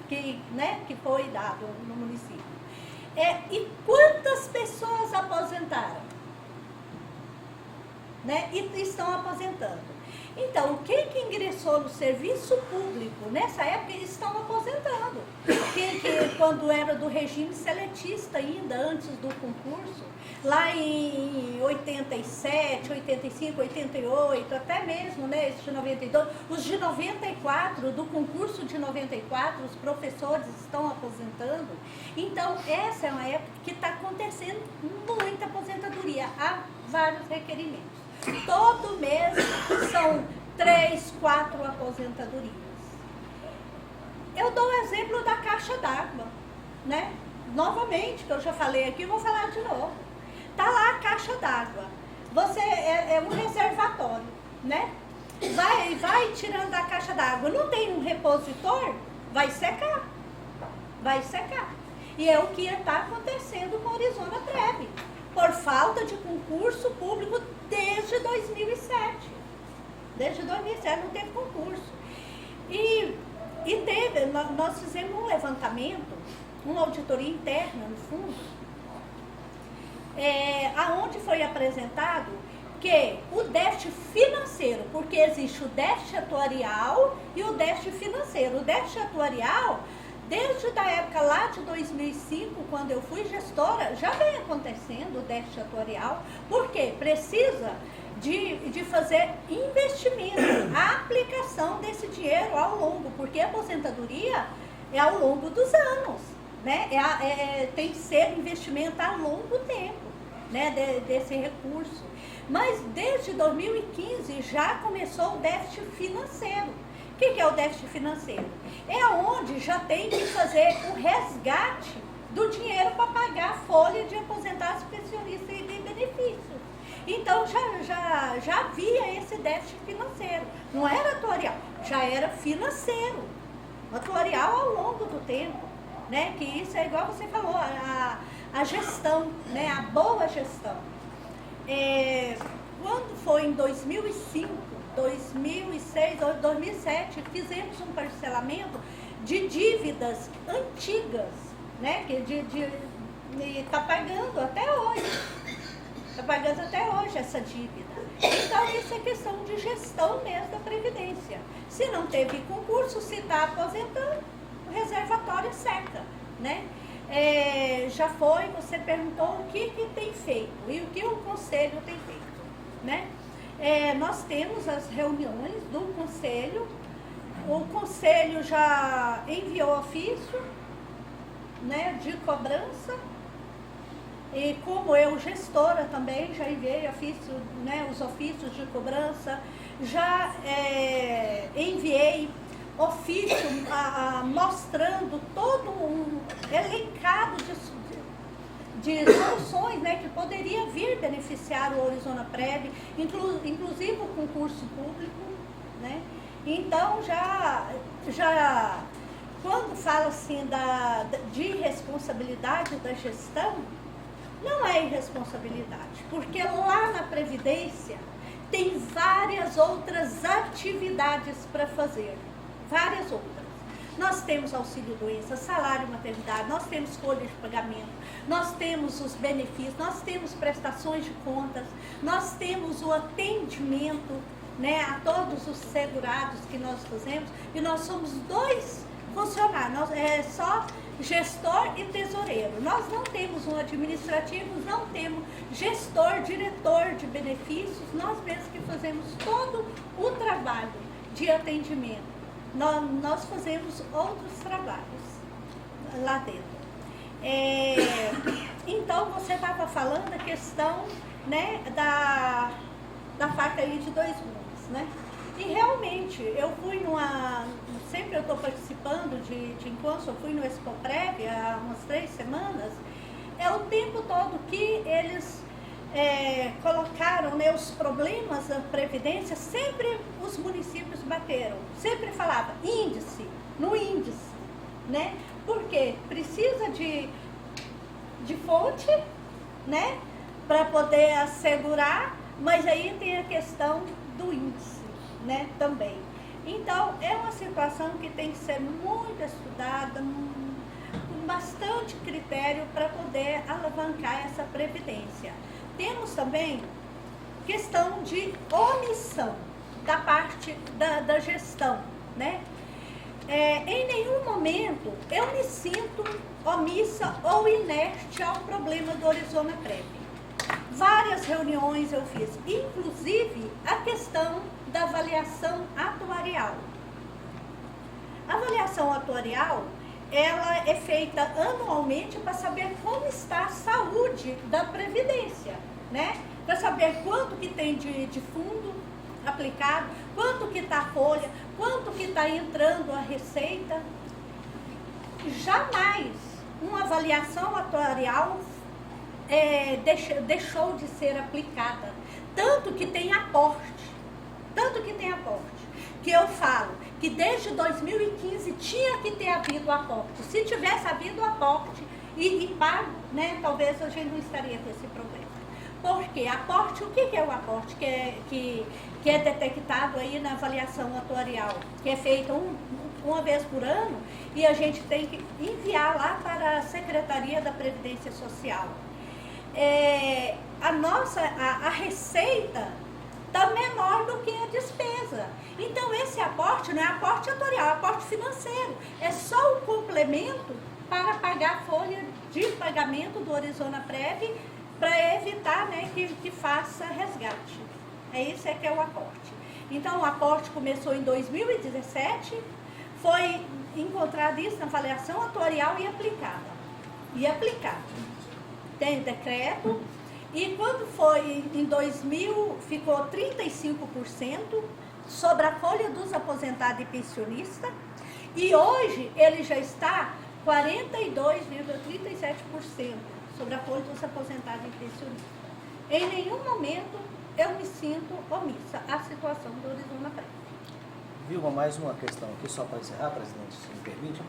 que foi dado no município. E quantas pessoas aposentaram? Né? E estão aposentando. Então, o que ingressou no serviço público, nessa época eles estão aposentando. Que quando era do regime seletista ainda, antes do concurso, lá em 87, 85, 88, até mesmo, né, esse de 92, os de 94, do concurso de 94, os professores estão aposentando. Então, essa é uma época que está acontecendo muita aposentadoria, há vários requerimentos. Todo mês são 3, 4 aposentadorias. Eu dou o exemplo da caixa d'água, né? Novamente, que eu já falei aqui, vou falar de novo. Tá lá a caixa d'água. Você é um reservatório, né? Vai tirando da caixa d'água. Não tem um repositor, vai secar. Vai secar. E é o que está acontecendo com a Orizona Prev, por falta de concurso público desde 2007. Desde 2007 não teve concurso. E nós fizemos um levantamento, uma auditoria interna no fundo, aonde foi apresentado que o déficit financeiro, porque existe o déficit atuarial e o déficit financeiro. O déficit atuarial, desde a época lá de 2005, quando eu fui gestora, já vem acontecendo o déficit atuarial, porque precisa de fazer investimento, a aplicação desse dinheiro ao longo, porque a aposentadoria é ao longo dos anos, né? Tem que ser investimento a longo tempo, né, desse recurso. Mas desde 2015 já começou o déficit financeiro. O que é o déficit financeiro? É onde já tem que fazer o resgate do dinheiro para pagar a folha de aposentados, pensionistas e de benefícios. Então já havia esse déficit financeiro. Não era atuarial, já era financeiro. Atuarial ao longo do tempo, né? Que isso é igual você falou, a gestão, né? A boa gestão. Quando foi em 2005, 2006, 2007, fizemos um parcelamento de dívidas antigas, né? Que está pagando até hoje. Está pagando até hoje essa dívida. Então, isso é questão de gestão mesmo da Previdência. Se não teve concurso, se está aposentando, o reservatório seca, né? Você perguntou o que tem feito e o que o Conselho tem feito, né? Nós temos as reuniões do Conselho. O Conselho já enviou ofício, né, de cobrança. E como eu, gestora também, já enviei ofício, né, os ofícios de cobrança, já enviei ofício mostrando todo um elencado de soluções, né, que poderia vir beneficiar o Orizona Prev, inclusive o concurso público, né? Então, já quando fala assim de responsabilidade da gestão, não é irresponsabilidade, porque lá na Previdência tem várias outras atividades para fazer, várias outras. Nós temos auxílio-doença, salário maternidade, nós temos folha de pagamento, nós temos os benefícios, nós temos prestações de contas, nós temos o atendimento, né, a todos os segurados que nós fazemos, e nós somos 2 funcionários, é só gestor e tesoureiro. Nós não temos um administrativo, não temos gestor, diretor de benefícios, nós mesmos que fazemos todo o trabalho de atendimento. Nós fazemos outros trabalhos lá dentro. Então, você estava falando da questão, né, da faca aí de 2 mundos, né? E realmente, eu fui sempre eu estou participando de encontros, eu fui no Expo Prev há umas 3 semanas, o tempo todo que eles colocaram, né, os problemas da Previdência, sempre os municípios bateram, sempre falava índice, no índice, né? Porque precisa de fonte, né, para poder assegurar, mas aí tem a questão do índice, né, também. Então, é uma situação que tem que ser muito estudada, com bastante critério para poder alavancar essa previdência. Temos também questão de omissão da parte da gestão, né? Em nenhum momento eu me sinto omissa ou inerte ao problema do Orizona Prev. Várias reuniões eu fiz, inclusive a questão da avaliação atuarial. A avaliação atuarial, ela é feita anualmente para saber como está a saúde da Previdência, né? Para saber quanto que tem de fundo aplicado, quanto que está a folha, quanto que está entrando a receita. Jamais uma avaliação atuarial deixou de ser aplicada. Tanto que tem aporte, que eu falo que desde 2015 tinha que ter havido aporte. Se tivesse havido aporte e pago, né, talvez a gente não estaria com esse problema. Porque aporte, o que é o aporte que é detectado aí na avaliação atuarial? Que é feita uma vez por ano e a gente tem que enviar lá para a Secretaria da Previdência Social. A receita está menor do que a despesa. Então, esse aporte não é aporte atuarial, é aporte financeiro. É só o complemento para pagar a folha de pagamento do Orizona Prev para evitar, né, que faça resgate. Isso que é o aporte. Então, o aporte começou em 2017, foi encontrado isso na avaliação atuarial e aplicado. Tem decreto. E quando foi em 2000, ficou 35% sobre a folha dos aposentados e pensionistas. E hoje ele já está 42,37% sobre a folha dos aposentados e pensionistas. Em nenhum momento eu me sinto omissa à situação do Orizona Prev. Vilma, mais uma questão aqui, só para encerrar, presidente, se me permite.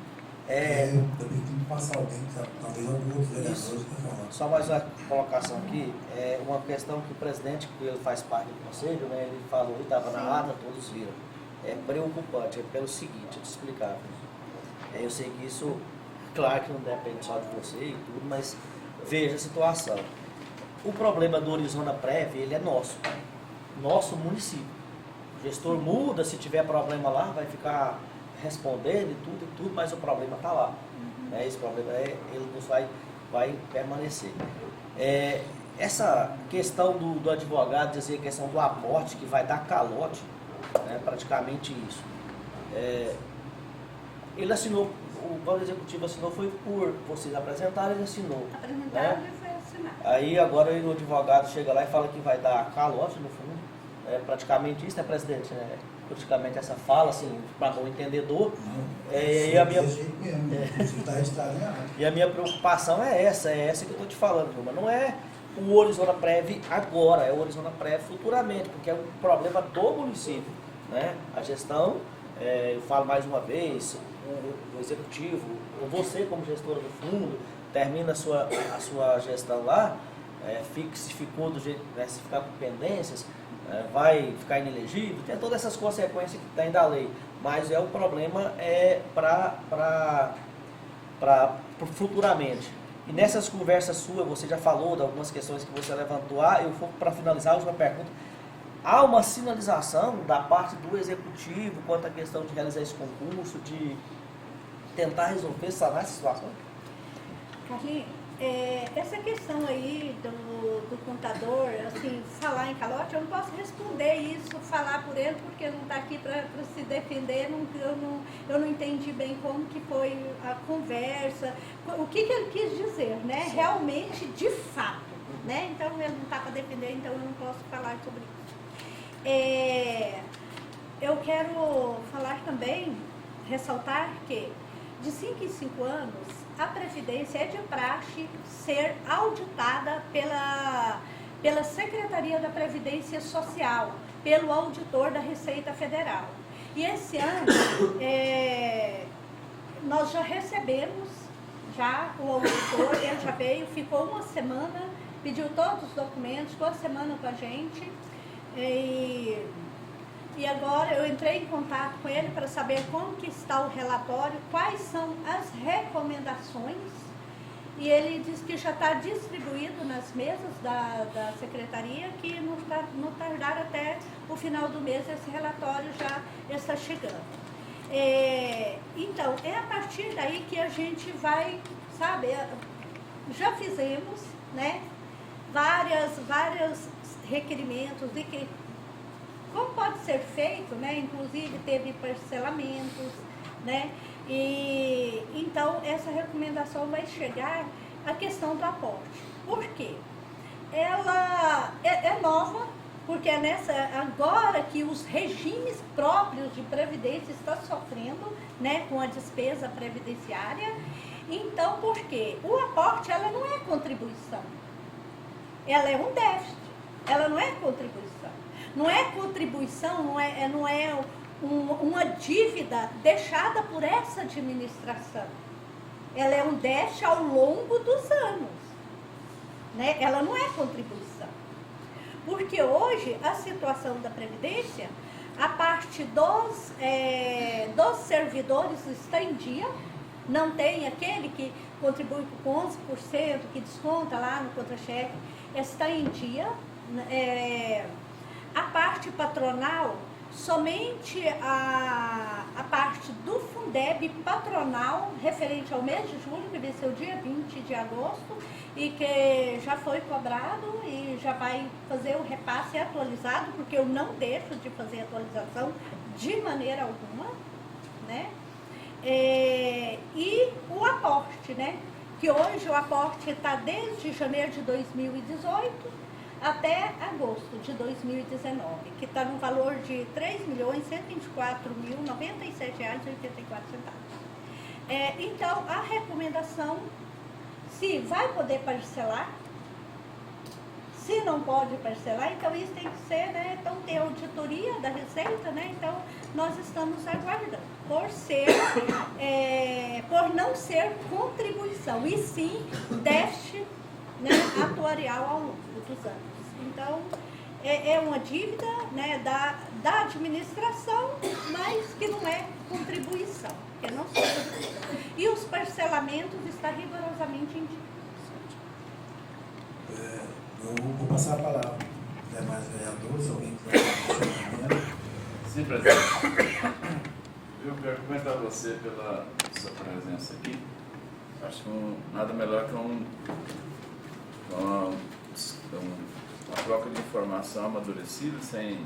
Eu também tenho que passar alguém, talvez alguns vereadores que falam. Só mais uma colocação aqui, uma questão que o presidente, que ele faz parte do conselho, né, ele falou e estava na ata, todos viram. É preocupante, pelo seguinte, eu te explicar. Eu sei que isso, claro que não depende só de você e tudo, mas veja a situação. O problema do Orizona Prev, ele é nosso município. O gestor muda, se tiver problema lá, vai ficar respondendo e tudo, mas o problema está lá. Esse problema ele não vai permanecer. Essa questão do advogado dizer a questão do aporte, que vai dar calote, né, praticamente isso. Ele assinou, o Poder Executivo assinou, foi por vocês apresentarem, ele assinou. Apresentaram e foi assinado. Aí agora o advogado chega lá e fala que vai dar calote no fundo. É praticamente isso, né, presidente? É praticamente essa fala, assim, para o entendedor. E a minha... E a minha preocupação é essa que eu estou te falando, Vilma. Não é o Orizona Prev agora, é o Orizona Prev futuramente, porque é um problema do município, né? A gestão, eu falo mais uma vez, o executivo, ou você como gestora do fundo, termina a sua gestão lá, se ficou do jeito, né, se ficar com pendências, vai ficar inelegível, tem todas essas consequências que tem da lei, mas o problema para futuramente. E nessas conversas suas, você já falou de algumas questões que você levantou. Eu vou para finalizar a última pergunta. Há uma sinalização da parte do executivo quanto à questão de realizar esse concurso, de tentar resolver, sanar essa situação? Carlinhos, essa questão aí do contador, assim, falar em calote, eu não posso responder isso, falar por ele, porque ele não está aqui para se defender, eu não entendi bem como que foi a conversa, o que ele quis dizer, né? Realmente, de fato, né? Então, ele não está para defender, então eu não posso falar sobre isso. Eu quero falar também, ressaltar que de 5 em 5 anos, a Previdência é de praxe ser auditada pela Secretaria da Previdência Social, pelo auditor da Receita Federal. E esse ano, nós já recebemos, o auditor, ele já veio, ficou uma semana, pediu todos os documentos, ficou uma semana com a gente, e agora eu entrei em contato com ele para saber como que está o relatório, quais são as recomendações, e ele disse que já está distribuído nas mesas da secretaria, que no tardar até o final do mês esse relatório já está chegando. Então, é a partir daí que a gente vai, sabe, já fizemos, né, vários requerimentos de que como pode ser feito, né? Inclusive teve parcelamentos, né? E então essa recomendação vai chegar à questão do aporte. Por quê? Ela é nova, porque é agora que os regimes próprios de previdência estão sofrendo, né, com a despesa previdenciária. Então, por quê? O aporte, ela não é contribuição. Ela é um déficit. Ela não é contribuição. Não é contribuição, não é uma dívida deixada por essa administração. Ela é um déficit ao longo dos anos, né? Ela não é contribuição. Porque hoje a situação da Previdência, a parte dos servidores está em dia, não tem aquele que contribui com 11%, que desconta lá no contra-cheque, está em dia. A parte patronal, somente a parte do Fundeb patronal, referente ao mês de julho, que venceu dia 20 de agosto, e que já foi cobrado e já vai fazer o repasse atualizado, porque eu não deixo de fazer atualização de maneira alguma, né? E o aporte, né? Que hoje o aporte está desde janeiro de 2018 até agosto de 2019, que está no valor de R$ 3.124.097,84. Então, a recomendação, se vai poder parcelar, se não pode parcelar, então isso tem que ser, né? Então, tem auditoria da Receita, né? Então, nós estamos aguardando, por não ser contribuição, e sim déficit, né, atuarial ao longo dos anos. Então, é uma dívida, né, da administração, mas que não é contribuição, que não são contribuição. E os parcelamentos estão rigorosamente em dia. Eu vou passar a palavra. Se mais vereadores, alguém quiser falar. Sim, presidente. Eu quero comentar a você pela sua presença aqui. Acho que nada melhor que uma troca de informação amadurecida, sem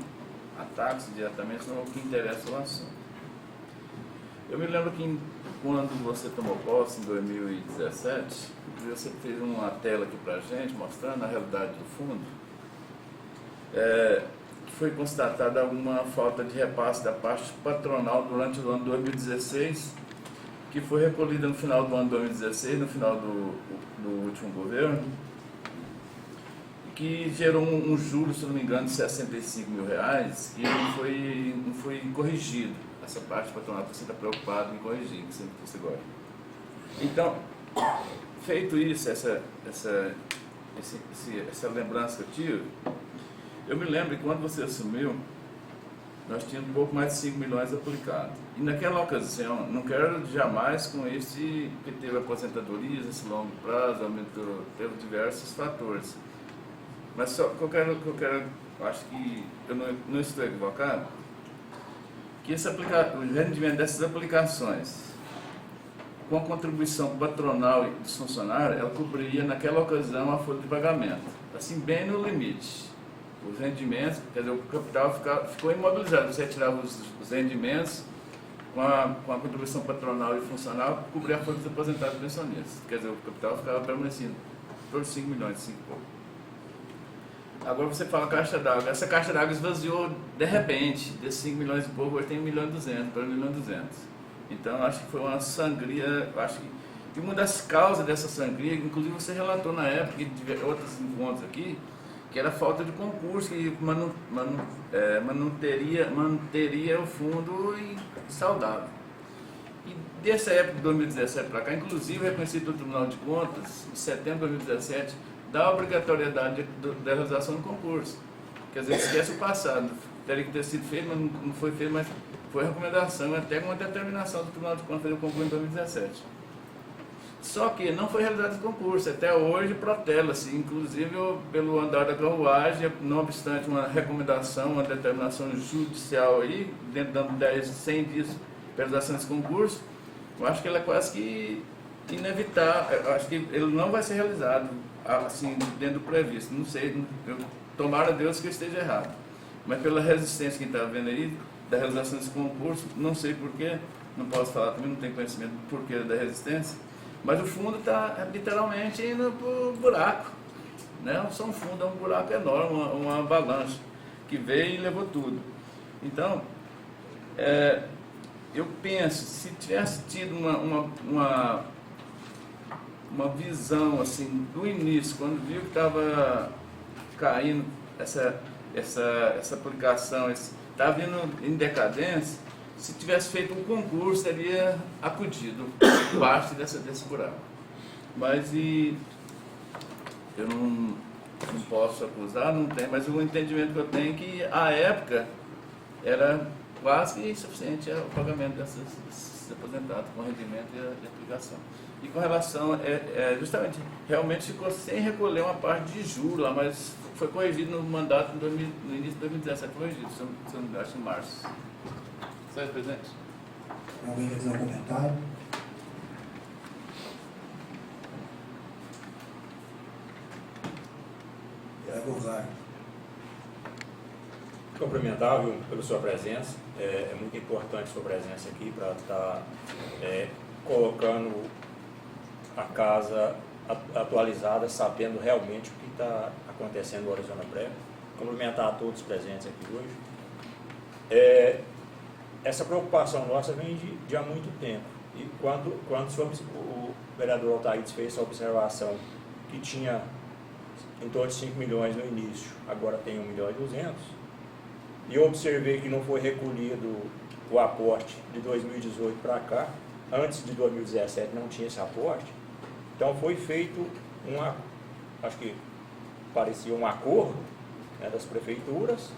ataques diretamente no que interessa o assunto. Eu me lembro que quando você tomou posse, em 2017, você fez uma tela aqui pra gente, mostrando a realidade do fundo. foi constatada alguma falta de repasse da parte patronal durante o ano 2016, que foi recolhida no final do ano 2016, no final do último governo, que gerou um juro, se não me engano, de R$65 mil, que não foi corrigido. Essa parte patronal você está preocupado em corrigir, que sempre você gosta. Então, feito isso, essa lembrança que eu tive, eu me lembro que quando você assumiu, nós tínhamos um pouco mais de 5 milhões aplicados. E naquela ocasião, não quero jamais com isso, que teve aposentadorias, esse longo prazo, aumentou, teve diversos fatores. Mas só que eu quero, acho que eu não estou equivocado, que o rendimento dessas aplicações, com a contribuição patronal e dos funcionários, ela cobriria naquela ocasião a folha de pagamento, assim bem no limite. Os rendimentos, quer dizer, o capital ficou imobilizado, você retirava os rendimentos com a contribuição patronal e funcional, cobria a folha dos aposentados e pensionistas. Quer dizer, o capital ficava permanecendo por 5 milhões, 5 e pouco. Agora você fala caixa d'água. Essa caixa d'água esvaziou de repente, desses 5 milhões e pouco, hoje tem 1,2 milhão para 1,2 milhão. Então acho que foi uma sangria, acho que uma das causas dessa sangria, inclusive você relatou na época, que tive outros encontros aqui, que era a falta de concurso, que manteria o fundo saudável. E dessa época de 2017 para cá, inclusive reconhecido pelo Tribunal de Contas, em setembro de 2017, da obrigatoriedade da realização do concurso. Quer dizer, esquece o passado, teria que ter sido feito, mas não foi feito, mas foi recomendação, até com uma determinação do Tribunal de Contas fazer o concurso em 2017. Só que não foi realizado esse concurso, até hoje protela-se, inclusive pelo andar da carruagem, não obstante uma recomendação, uma determinação judicial aí, dentro de 100 dias para realização desse concurso, eu acho que ele é quase que inevitável, eu acho que ele não vai ser realizado assim, dentro do previsto, não sei, tomara a Deus que eu esteja errado, mas pela resistência que está vendo aí, da realização desse concurso, não sei porquê, não posso falar também, não tenho conhecimento do porquê da resistência, mas o fundo está literalmente indo para o buraco, né? Não só um fundo, é um buraco enorme, uma avalanche que veio e levou tudo. Então, eu penso, se tivesse tido uma visão assim do início, quando viu que estava caindo essa aplicação, estava vindo em decadência, se tivesse feito um concurso, teria acudido parte desse buraco. Mas eu não posso acusar, não tem, mas o entendimento que eu tenho é que a época era quase insuficiente o pagamento desses aposentados com rendimento e aplicação. E com relação, justamente, realmente ficou sem recolher uma parte de juros lá, mas foi corrigido no mandato no início de 2017, corrigido, se eu não me acho, em março. Senhor presidente. Alguém quer fazer um comentário? Gonzaga. Cumprimentar, viu, pela sua presença. É muito importante a sua presença aqui para estar colocando a casa atualizada, sabendo realmente o que está acontecendo no Horizonte Prévio. Cumprimentar a todos os presentes aqui hoje. Essa preocupação nossa vem de há muito tempo. E quando o vereador Altaídes fez essa observação que tinha em torno de 5 milhões no início, agora tem 1,2 milhão, e eu observei que não foi recolhido o aporte de 2018 para cá, antes de 2017 não tinha esse aporte, então foi feito acho que parecia um acordo, né, das prefeituras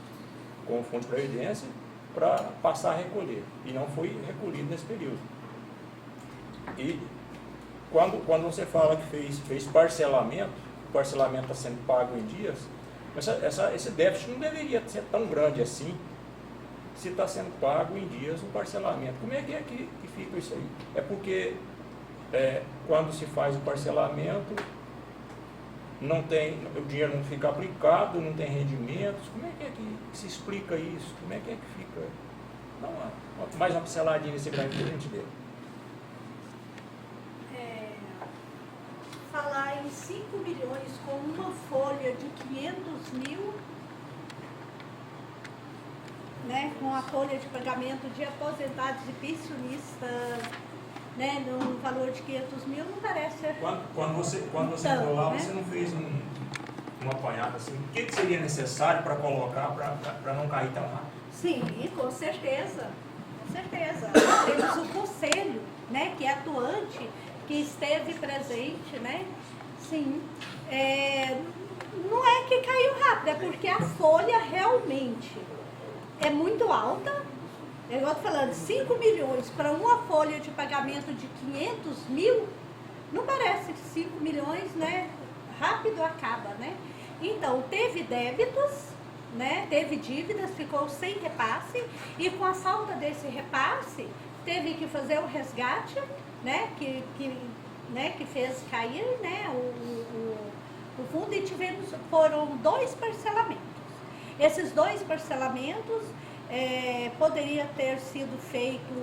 com o Fundo de Previdência para passar a recolher, e não foi recolhido nesse período. E quando você fala que fez parcelamento, o parcelamento está sendo pago em dias, mas esse déficit não deveria ser tão grande assim, se está sendo pago em dias o parcelamento. Como é que fica isso aí? É porque quando se faz o parcelamento, o dinheiro não fica aplicado, não tem rendimentos. Como é que se explica isso? Como é que fica? Dá mais uma pinceladinha nesse grande que a gente deu. Falar em 5 milhões com uma folha de 500 mil né, com a folha de pagamento de aposentados e pensionistas, né, no valor de 500 mil, não parece ser... Quando você Então, entrou lá, né? você não fez um apanhado assim? O que seria necessário para colocar, para não cair tão rápido? Sim, com certeza, com certeza. Nós temos o conselho, né, que é atuante, que esteve presente, né? Sim. Não é que caiu rápido, é porque a folha realmente é muito alta. Eu estou falando, 5 milhões para uma folha de pagamento de 500 mil, não parece que 5 milhões, né, rápido acaba, né? Então, teve débitos, né, teve dívidas, ficou sem repasse, e com a falta desse repasse, teve que fazer o resgate, né, que fez cair, né, o fundo, e foram 2 parcelamentos. Esses 2 parcelamentos poderia ter sido feito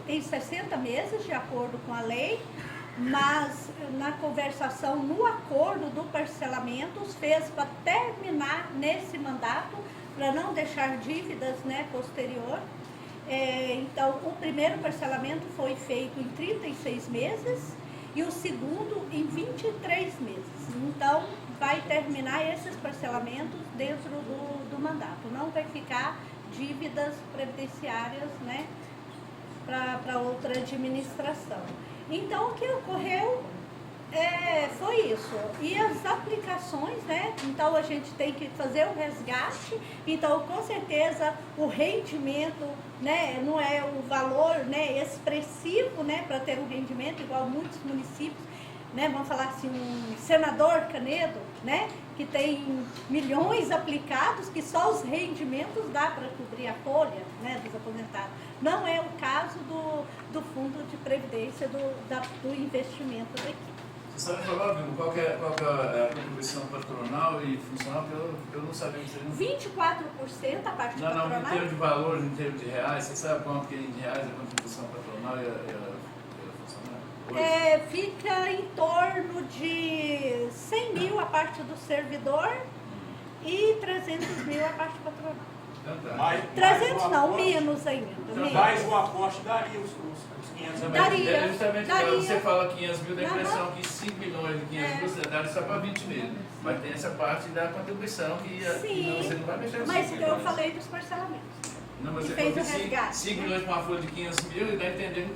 em 60 meses, de acordo com a lei, mas na conversação, no acordo do parcelamento, fez para terminar nesse mandato, para não deixar dívidas, né, posterior. Então, o primeiro parcelamento foi feito em 36 meses e o segundo em 23 meses. Então, vai terminar esses parcelamentos dentro do mandato. Não vai ficar dívidas previdenciárias, né, para outra administração. Então, o que ocorreu foi isso. E as aplicações, né, então a gente tem que fazer o resgate. Então, com certeza, o rendimento, né, não é o valor, né, expressivo, né, para ter um rendimento igual muitos municípios, né, vamos falar assim, um senador Canedo, né, que tem milhões aplicados, que só os rendimentos dá para cobrir a folha, né, dos aposentados. Não é o caso do fundo de previdência, do investimento daqui. Você sabe falar, Vilma, qual que é a contribuição patronal e funcional? Porque eu não sabia disso. 24% a parte patronal? Não, em termos de valor, em termos de reais, você sabe quanto que é em reais a contribuição patronal e a funcional? Fica em torno de 100 mil a parte do servidor e 300 mil a parte patronal. Mais 300 não, menos ainda. Menos. Mais o aporte daria os 500 mil. Daria. Justamente daria. quando você fala 500 mil, dá a impressão que 5 milhões de 500 mil você dá só para 20 mil. Mas tem essa parte da contribuição que você não vai mexer. Mas eu falei dos parcelamentos. Não, mas você fez falou o que resgate, 5 né? milhões para uma folha de 500 mil e dá a entender que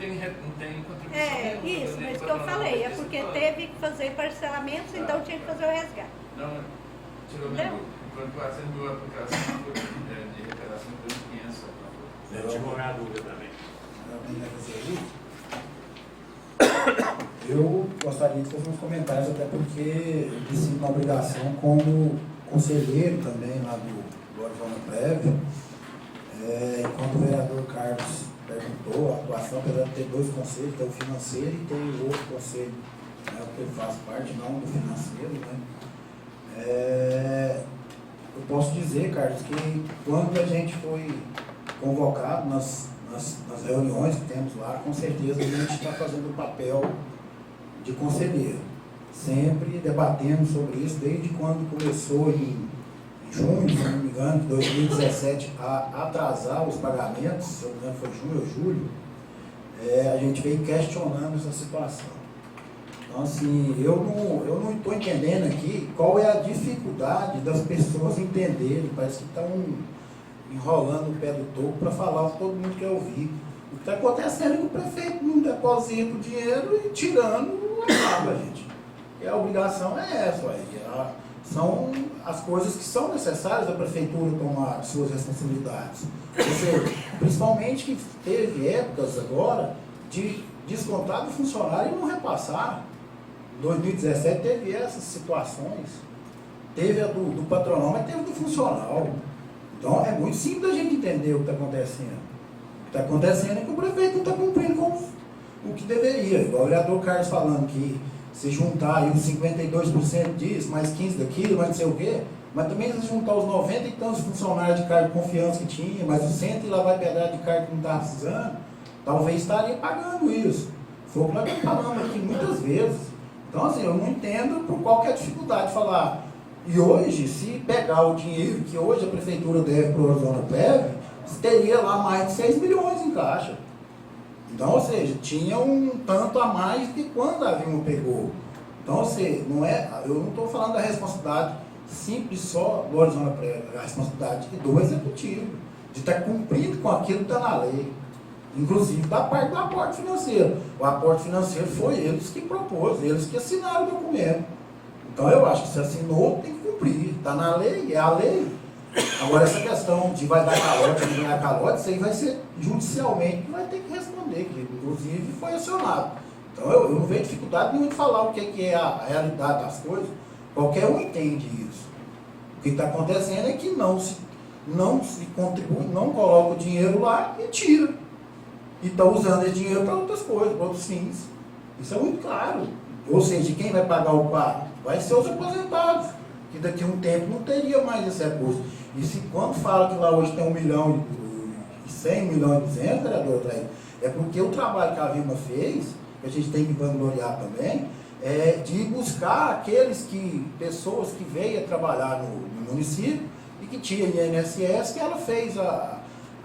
não tem contribuição nenhuma. Isso, mas o que eu falei, é porque teve que fazer parcelamentos, então tinha que fazer o resgate. Não, tirou mesmo. Quando 400 mil aplicação de recuperação de 500. Eu tive uma dúvida também. Eu gostaria de fazer uns comentários, até porque eu me sinto na obrigação como conselheiro também lá do Horizonte Prévio. Enquanto o vereador Carlos perguntou, a atuação, apesar de ter 2 conselhos, tem o financeiro e tem o outro conselho, né, que ele faz parte, não do financeiro, né? Eu posso dizer, Carlos, que quando a gente foi convocado nas reuniões que temos lá, com certeza a gente está fazendo o papel de conselheiro, sempre debatendo sobre isso, desde quando começou em junho, se não me engano, de 2017, a atrasar os pagamentos, se não me engano foi junho ou julho, a gente veio questionando essa situação. Então, assim, eu não estou entendendo aqui qual é a dificuldade das pessoas entenderem, parece que estão enrolando o pé do topo para falar o que todo mundo quer ouvir. O que está acontecendo é que o prefeito não deposita o dinheiro e tirando acaba, gente. E a obrigação é essa aí. São as coisas que são necessárias a prefeitura tomar suas responsabilidades. Ou seja, principalmente que teve épocas agora de descontar do funcionário e não repassar. Em 2017 teve essas situações. Teve a do patronal, mas teve do funcional. Então é muito simples a gente entender o que está acontecendo. O que está acontecendo é que o prefeito não está cumprindo com o que deveria. Igual o vereador Carlos falando que se juntar aí os 52% disso, mais 15% daquilo, mais não sei o quê, mas também se juntar os 90 e tantos funcionários de cargo de confiança que tinha, mais os 100 e lá vai pegar de cargo que não estava precisando, talvez estaria pagando isso. Foi o que nós falamos aqui muitas vezes. Então, assim, eu não entendo por qual que é a dificuldade de falar. E hoje, se pegar o dinheiro que hoje a prefeitura deve para o Horizonte Prévio, teria lá mais de 6 milhões em caixa. Então, ou seja, tinha um tanto a mais que quando a Vilma pegou. Então, ou seja, eu não estou falando da responsabilidade simples só do Arizona Prévio, a responsabilidade do executivo, de estar cumprindo com aquilo que está na lei. Inclusive da parte do aporte financeiro. O aporte financeiro foi eles que propôs, eles que assinaram o documento. Então eu acho que se assinou, tem que cumprir. Está na lei, é a lei. Agora essa questão de vai dar calote, não vai dar calote, isso aí vai ser judicialmente que vai ter que responder, que inclusive foi acionado. Então eu não vejo dificuldade nenhuma de falar o que é a realidade das coisas. Qualquer um entende isso. O que está acontecendo é que não se contribui, não coloca o dinheiro lá e tira. E está usando esse dinheiro para outras coisas, para outros fins. Isso é muito claro. Ou seja, quem vai pagar o pago? Vai ser os aposentados, que daqui a um tempo não teria mais esse recurso. E se quando fala que lá hoje tem 1 milhão e 100, 1 milhão e 200, vereador, é porque o trabalho que a Vilma fez, que a gente tem que vangloriar também, é de buscar pessoas que veio trabalhar no município e que tinha INSS, que ela fez a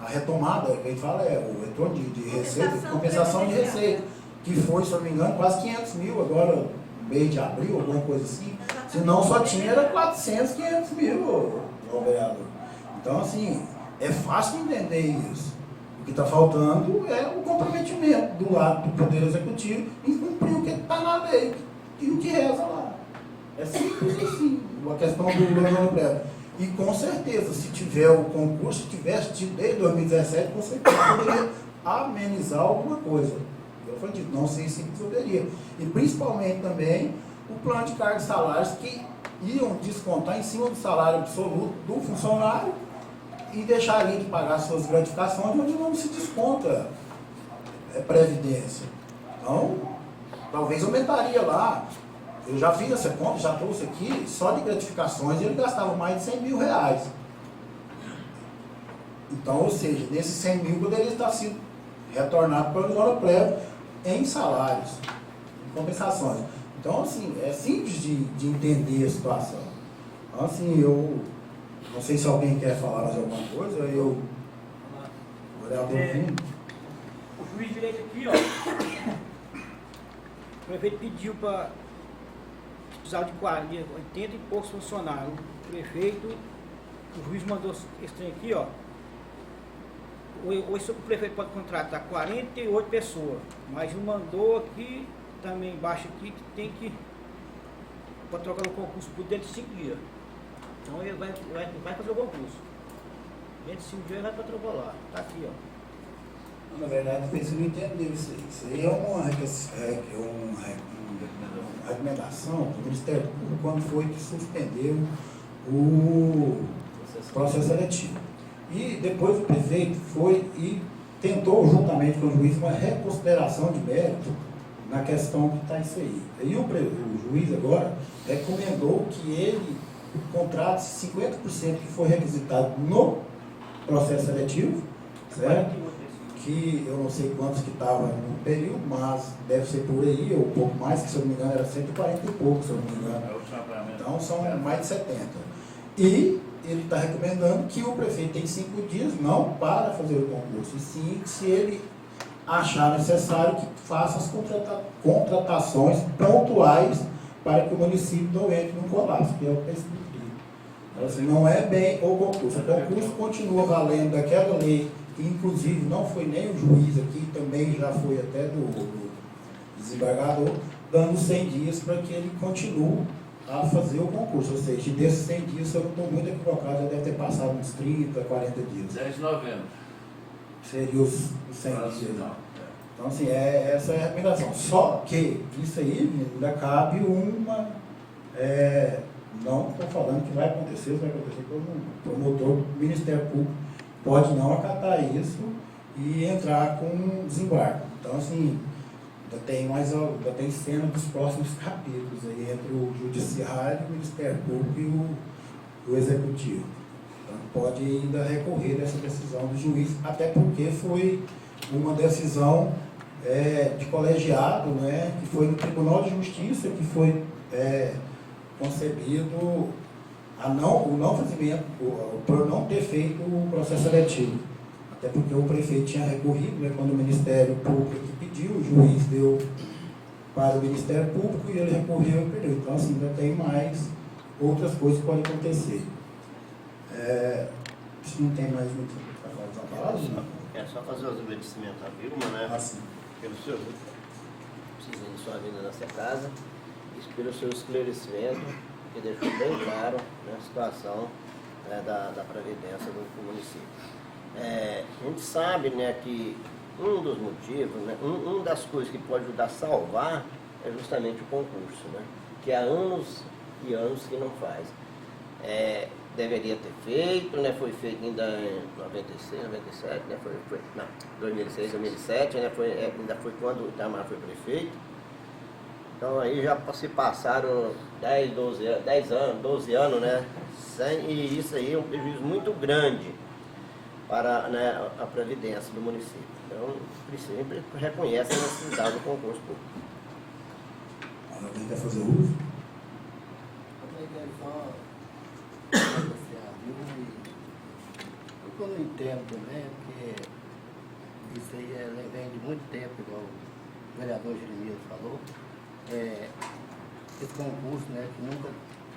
retomada, que a gente fala o retorno de receita, compensação de receita, que foi, se eu não me engano, quase 500 mil agora, no mês de abril, alguma coisa assim. Se não, só tinha era 400, 500 mil, vereador. Então, assim, é fácil entender isso. O que está faltando é o comprometimento do lado do Poder Executivo em cumprir o que está na lei e o que reza lá. É simples assim, a questão do governo prévio. E com certeza, se tiver o concurso, se tivesse tido desde 2017, com certeza poderia amenizar alguma coisa. Eu falei dito, não sei se poderia. E principalmente também o plano de cargos e salários que iam descontar em cima do salário absoluto do funcionário e deixariam de pagar suas gratificações onde não se desconta previdência. Então, talvez aumentaria lá. Eu já fiz essa conta, já trouxe aqui, só de gratificações ele gastava mais de 100 mil reais. Então, ou seja, desses 100 mil poderia estar sendo retornado para o Arizona Prévio em salários, em compensações. Então, assim, é simples de entender a situação. Então, assim, eu não sei se alguém quer falar mais alguma coisa, o vereador Fundo. O juiz de direito aqui, ó, o prefeito pediu para precisava de 80 e poucos funcionários. O prefeito, o juiz mandou esse trem aqui, ó. O prefeito pode contratar 48 pessoas, mas o mandou aqui, também embaixo aqui, que tem que para trocar o concurso por dentro de 5 dias. Então ele vai fazer o concurso. Dentro de 5 dias ele vai protocolar. Tá aqui, ó. Na verdade, você não entendeu isso aí. Isso aí é uma recomendação do Ministério Público quando foi que suspendeu o processo seletivo. E depois o prefeito foi e tentou, juntamente com o juiz, uma reconsideração de mérito na questão que está isso aí. E o juiz agora recomendou que ele contrate 50% que foi requisitado no processo seletivo, certo? Que eu não sei quantos que estavam no período, mas deve ser por aí, ou um pouco mais, que se eu não me engano era 140 e pouco, se eu não me engano. Então são mais de 70. E ele está recomendando que o prefeito tem 5 dias, não para fazer o concurso, e sim, se ele achar necessário, que faça as contratações pontuais para que o município não entre num colapso, que é o que está escrito. Então, assim, não é bem o concurso. O concurso continua valendo daquela lei, que inclusive não foi nem o juiz aqui, também já foi até do desembargador, dando 100 dias para que ele continue a fazer o concurso. Ou seja, desses 100 dias, se eu não estou muito equivocado, já deve ter passado uns 30, 40 dias. 10 de novembro. Seria os 100 dias. Então, assim, essa é a recomendação. Só que isso aí ainda cabe uma... não estou falando que vai acontecer quando o promotor do Ministério Público pode não acatar isso e entrar com um desembarque. Então, assim, ainda tem cena dos próximos capítulos aí entre o Judiciário, o Ministério Público e o Executivo. Então, pode ainda recorrer dessa decisão do juiz, até porque foi uma decisão de colegiado, né, que foi no Tribunal de Justiça, que foi concebido o não fazimento, por não ter feito o processo seletivo. Até porque o prefeito tinha recorrido, né, quando o Ministério Público que pediu, o juiz deu para o Ministério Público e ele recorreu e perdeu. Então, assim, ainda tem mais outras coisas que podem acontecer. Se não tem mais muito para falar, não. É só fazer os agradecimentos à Vilma, né? Assim. Pelo seu precisa de sua vida nessa casa e pelo seu esclarecimento, que deixou bem claro, né, a situação da previdência do município. A gente sabe, né, que um dos motivos, né, uma das coisas que pode ajudar a salvar é justamente o concurso, né, que há anos e anos que não faz. Deveria ter feito, né, foi feito ainda em 96, 97, né, não, 2006, 2007, né, ainda foi quando o Itamar foi prefeito. Então aí já se passaram 10, 12 anos, né, e isso aí é um prejuízo muito grande para, né, a previdência do município. Então, sempre reconhece a necessidade do concurso público. Alguém quer fazer uso? Eu não entendo também, porque isso aí vem de muito tempo, igual o vereador Jeremias falou. Esse concurso, né, que nunca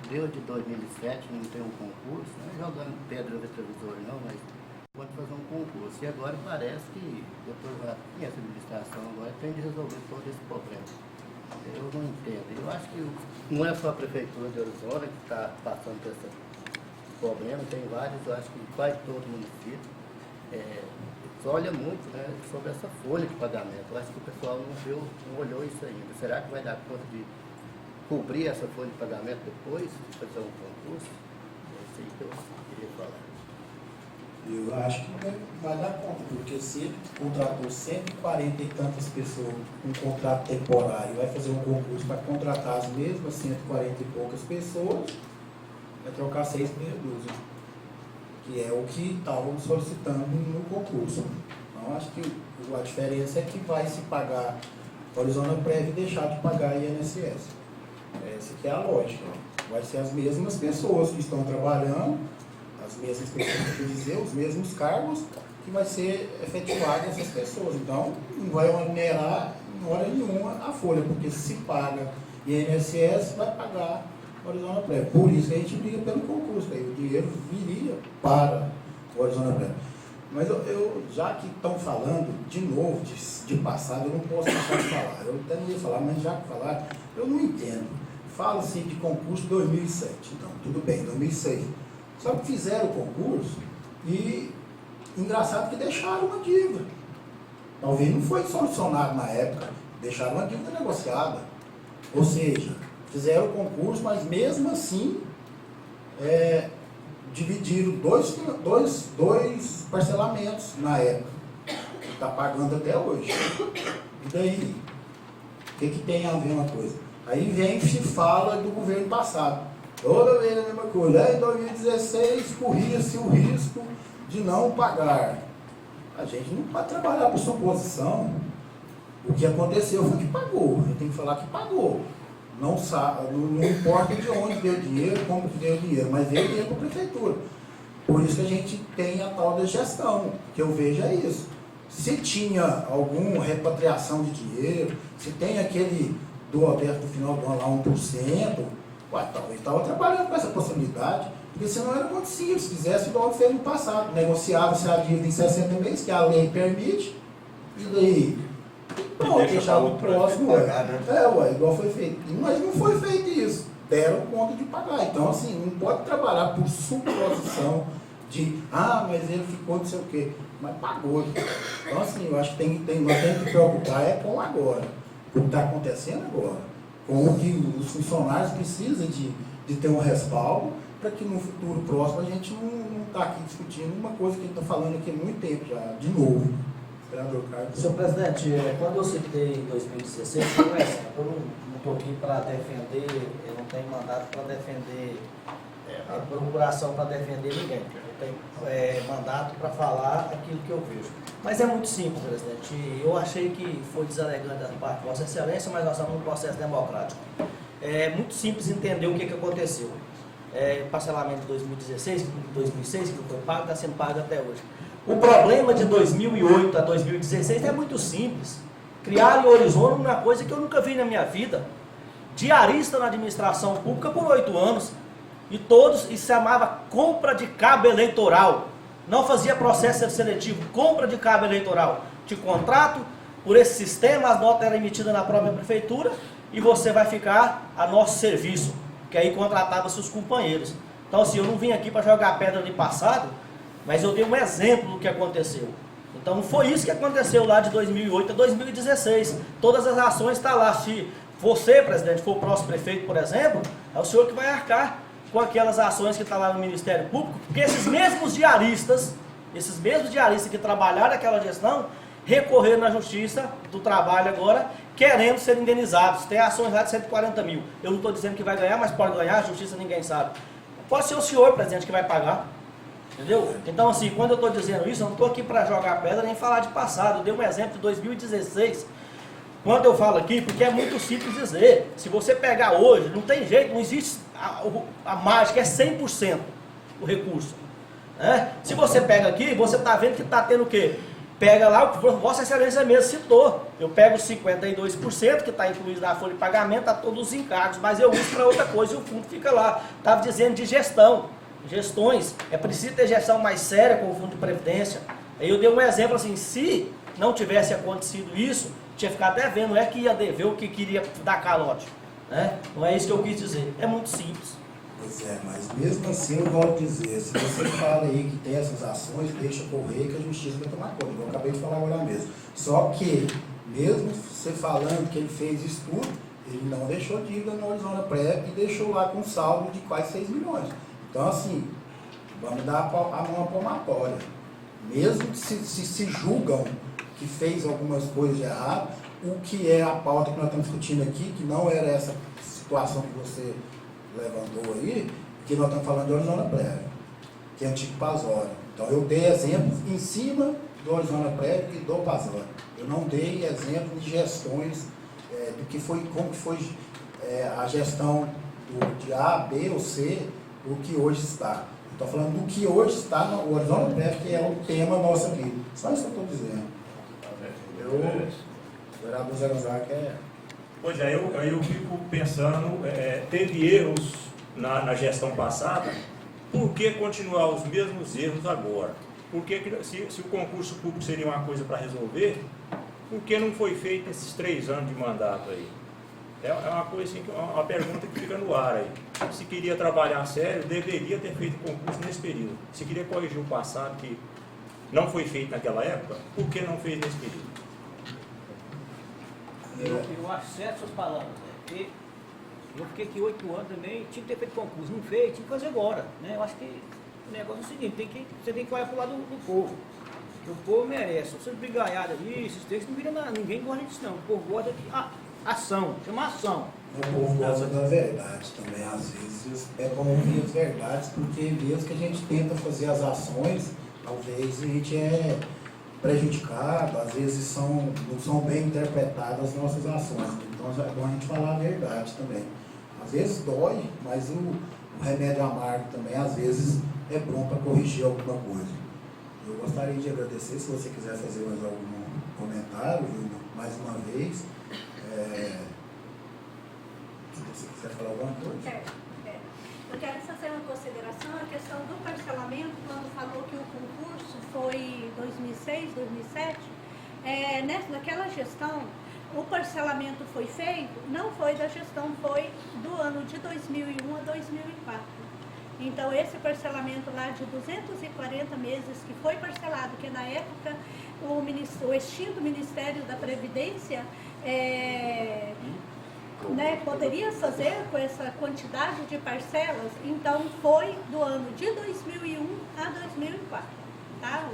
deu de 2007, não tem um concurso, né, jogando pedra no retrovisor não, mas pode fazer um concurso. E agora parece que depois essa administração agora tem de resolver todo esse problema. Eu não entendo. Eu acho que não é só a Prefeitura de Orizona que está passando por esse problema, tem vários, eu acho que quase todo o município. Olha muito, né, sobre essa folha de pagamento. Eu acho que o pessoal não olhou isso ainda. Será que vai dar conta de cobrir essa folha de pagamento depois de fazer um concurso? É isso aí que eu queria falar. Eu acho que vai dar conta, porque se ele contratou 140 e tantas pessoas com um contrato temporário, vai fazer um concurso para contratar as mesmas 140 e poucas pessoas, vai trocar 6 meia dúzia, que é o que estavam solicitando no concurso. Então, acho que a diferença é que vai se pagar a Orizona Prévia e deixar de pagar a INSS. Essa que é a lógica. Vai ser as mesmas pessoas que estão trabalhando, as mesmas pessoas, quer dizer, os mesmos cargos, que vai ser efetivado essas pessoas. Então, não vai onerar em hora nenhuma a folha, porque se paga INSS, vai pagar a Orizona Prévia. Por isso que a gente briga pelo concurso, aí o dinheiro viria para a Orizona Prévia. Mas eu já que estão falando de novo, de passado, eu não posso deixar de falar. Eu até não ia falar, mas já que falaram, eu não entendo. Fala-se de concurso 2007, então, tudo bem, 2006. Só que fizeram o concurso e, engraçado que deixaram uma dívida. Talvez não foi solucionado na época, deixaram uma dívida negociada. Ou seja, fizeram o concurso, mas mesmo assim, dividiram dois parcelamentos na época. Está pagando até hoje. E daí? O que tem a ver uma coisa? Aí vem e se fala do governo passado. Toda vez a mesma coisa. Em 2016 corria-se o risco de não pagar. A gente não pode trabalhar por suposição. O que aconteceu foi que pagou. Eu tenho que falar que pagou. Não importa de onde deu dinheiro, como que deu dinheiro, mas veio dinheiro para a prefeitura. Por isso que a gente tem a tal da gestão, que eu vejo é isso. Se tinha alguma repatriação de dinheiro, se tem aquele do Alberto no final do ano lá 1%, talvez estava trabalhando com essa possibilidade, porque senão era muito simples, se fizesse igual que fez no passado, negociava-se a dívida em 60 meses, que a lei permite, e daí, pronto, deixava o próximo, igual foi feito. Mas não foi feito isso, deram conta de pagar. Então, assim, não pode trabalhar por suposição de, mas ele ficou não sei o quê, mas pagou. Então, assim, eu acho que nós temos que preocupar com agora, com o que está acontecendo agora, com o que os funcionários precisam de ter um respaldo, para que no futuro próximo a gente não está aqui discutindo uma coisa que a gente está falando aqui há muito tempo já, de novo. Vereador Carlos. Senhor presidente, quando eu citei em 2016, eu não estou aqui para defender, eu não tenho mandato para defender a procuração, para defender ninguém. Eu tenho mandato para falar aquilo que eu vejo. Mas é muito simples, presidente. Eu achei que foi deselegante da parte de Vossa Excelência, mas nós estamos num processo democrático. É muito simples entender o que aconteceu. Parcelamento de 2016, 2006, que foi pago, está sendo pago até hoje. O problema de 2008 a 2016 é muito simples. Criaram em Orizona uma coisa que eu nunca vi na minha vida. Diarista na administração pública por 8 anos. E todos, isso se chamava compra de cabo eleitoral. Não fazia processo seletivo, compra de cabo eleitoral. Te contrato por esse sistema, as notas eram emitidas na própria prefeitura e você vai ficar a nosso serviço. Que aí contratava seus companheiros. Então assim, eu não vim aqui para jogar pedra de passado, mas eu dei um exemplo do que aconteceu. Então foi isso que aconteceu lá de 2008 a 2016. Todas as ações estão lá. Se você, presidente, for o próximo prefeito, por exemplo, é o senhor que vai arcar com aquelas ações que estão lá no Ministério Público, porque esses mesmos diaristas que trabalharam naquela gestão, recorreram na Justiça do Trabalho agora, querendo ser indenizados. Tem ações lá de 140 mil. Eu não estou dizendo que vai ganhar, mas pode ganhar, a Justiça ninguém sabe. Pode ser o senhor, presidente, que vai pagar. Entendeu? Então, assim, quando eu estou dizendo isso, eu não estou aqui para jogar pedra nem falar de passado. Eu dei um exemplo de 2016. Quando eu falo aqui, porque é muito simples dizer. Se você pegar hoje, não tem jeito, não existe a mágica, é 100% o recurso. Né? Se você pega aqui, você está vendo que está tendo o quê? Pega lá, o Vossa Excelência mesmo citou. Eu pego 52%, que está incluído na folha de pagamento, a todos os encargos, mas eu uso para outra coisa e o fundo fica lá. Estava dizendo de gestão. Gestões, é preciso ter gestão mais séria com o Fundo de Previdência. Aí eu dei um exemplo assim, se não tivesse acontecido isso, tinha ficado até vendo, não é que ia dever o que queria dar calote. Né? Não é isso que eu quis dizer, é muito simples. Pois é, mas mesmo assim eu volto a dizer, se você fala aí que tem essas ações, deixa correr que a justiça vai tomar conta. Eu acabei de falar agora mesmo. Só que, mesmo você falando que ele fez isso tudo, ele não deixou dívida no Orizona Pré e deixou lá com saldo de quase 6 milhões. Então, assim, vamos dar a mão à palmatória. Mesmo que se julgam que fez algumas coisas de errado, o que é a pauta que nós estamos discutindo aqui, que não era essa situação que você levantou aí, que nós estamos falando de Orizona Prévia, que é antigo Pazora. Então, eu dei exemplos em cima do Orizona Prévia e do Pazora. Eu não dei exemplos de gestões, do que foi, como que foi a gestão de A, B ou C, o que hoje está. Estou falando do que hoje está no Orizona Prévia, que é o tema nosso aqui. Só isso que eu estou dizendo. O vereador Zé Gonzaga quer... Pois é, eu fico pensando, teve erros na gestão passada, por que continuar os mesmos erros agora? Porque se o concurso público seria uma coisa para resolver, por que não foi feito esses 3 anos de mandato aí? É uma coisa assim, uma pergunta que fica no ar aí. Se queria trabalhar sério, deveria ter feito concurso nesse período. Se queria corrigir o passado que não foi feito naquela época, por que não fez nesse período? Eu acho certo suas palavras, porque eu fiquei aqui 8 anos também, tinha que ter feito concurso, não fez, tinha que fazer agora. Né? Eu acho que o negócio é o seguinte, você tem que olhar para o lado do povo, que o povo merece. Essas brigalhadas aí, esses textos não viram nada, ninguém gosta disso não, o povo gosta de ação, chama ação. O povo gosta da verdade também, às vezes é bom ouvir as verdades, porque mesmo que a gente tenta fazer as ações, talvez a gente é prejudicado, às vezes não são bem interpretadas as nossas ações. Então é bom a gente falar a verdade também. Às vezes dói, mas o remédio amargo também, às vezes, é bom para corrigir alguma coisa. Eu gostaria de agradecer, se você quiser fazer mais algum comentário, mais uma vez. Se você quiser falar alguma coisa. Eu quero fazer uma consideração, a questão do parcelamento, quando falou que o concurso foi 2006, 2007, naquela gestão, o parcelamento foi feito, não foi da gestão, foi do ano de 2001 a 2004. Então, esse parcelamento lá de 240 meses que foi parcelado, que na época o extinto Ministério da Previdência poderia fazer com essa quantidade de parcelas, então foi do ano de 2001 a 2004. Tá?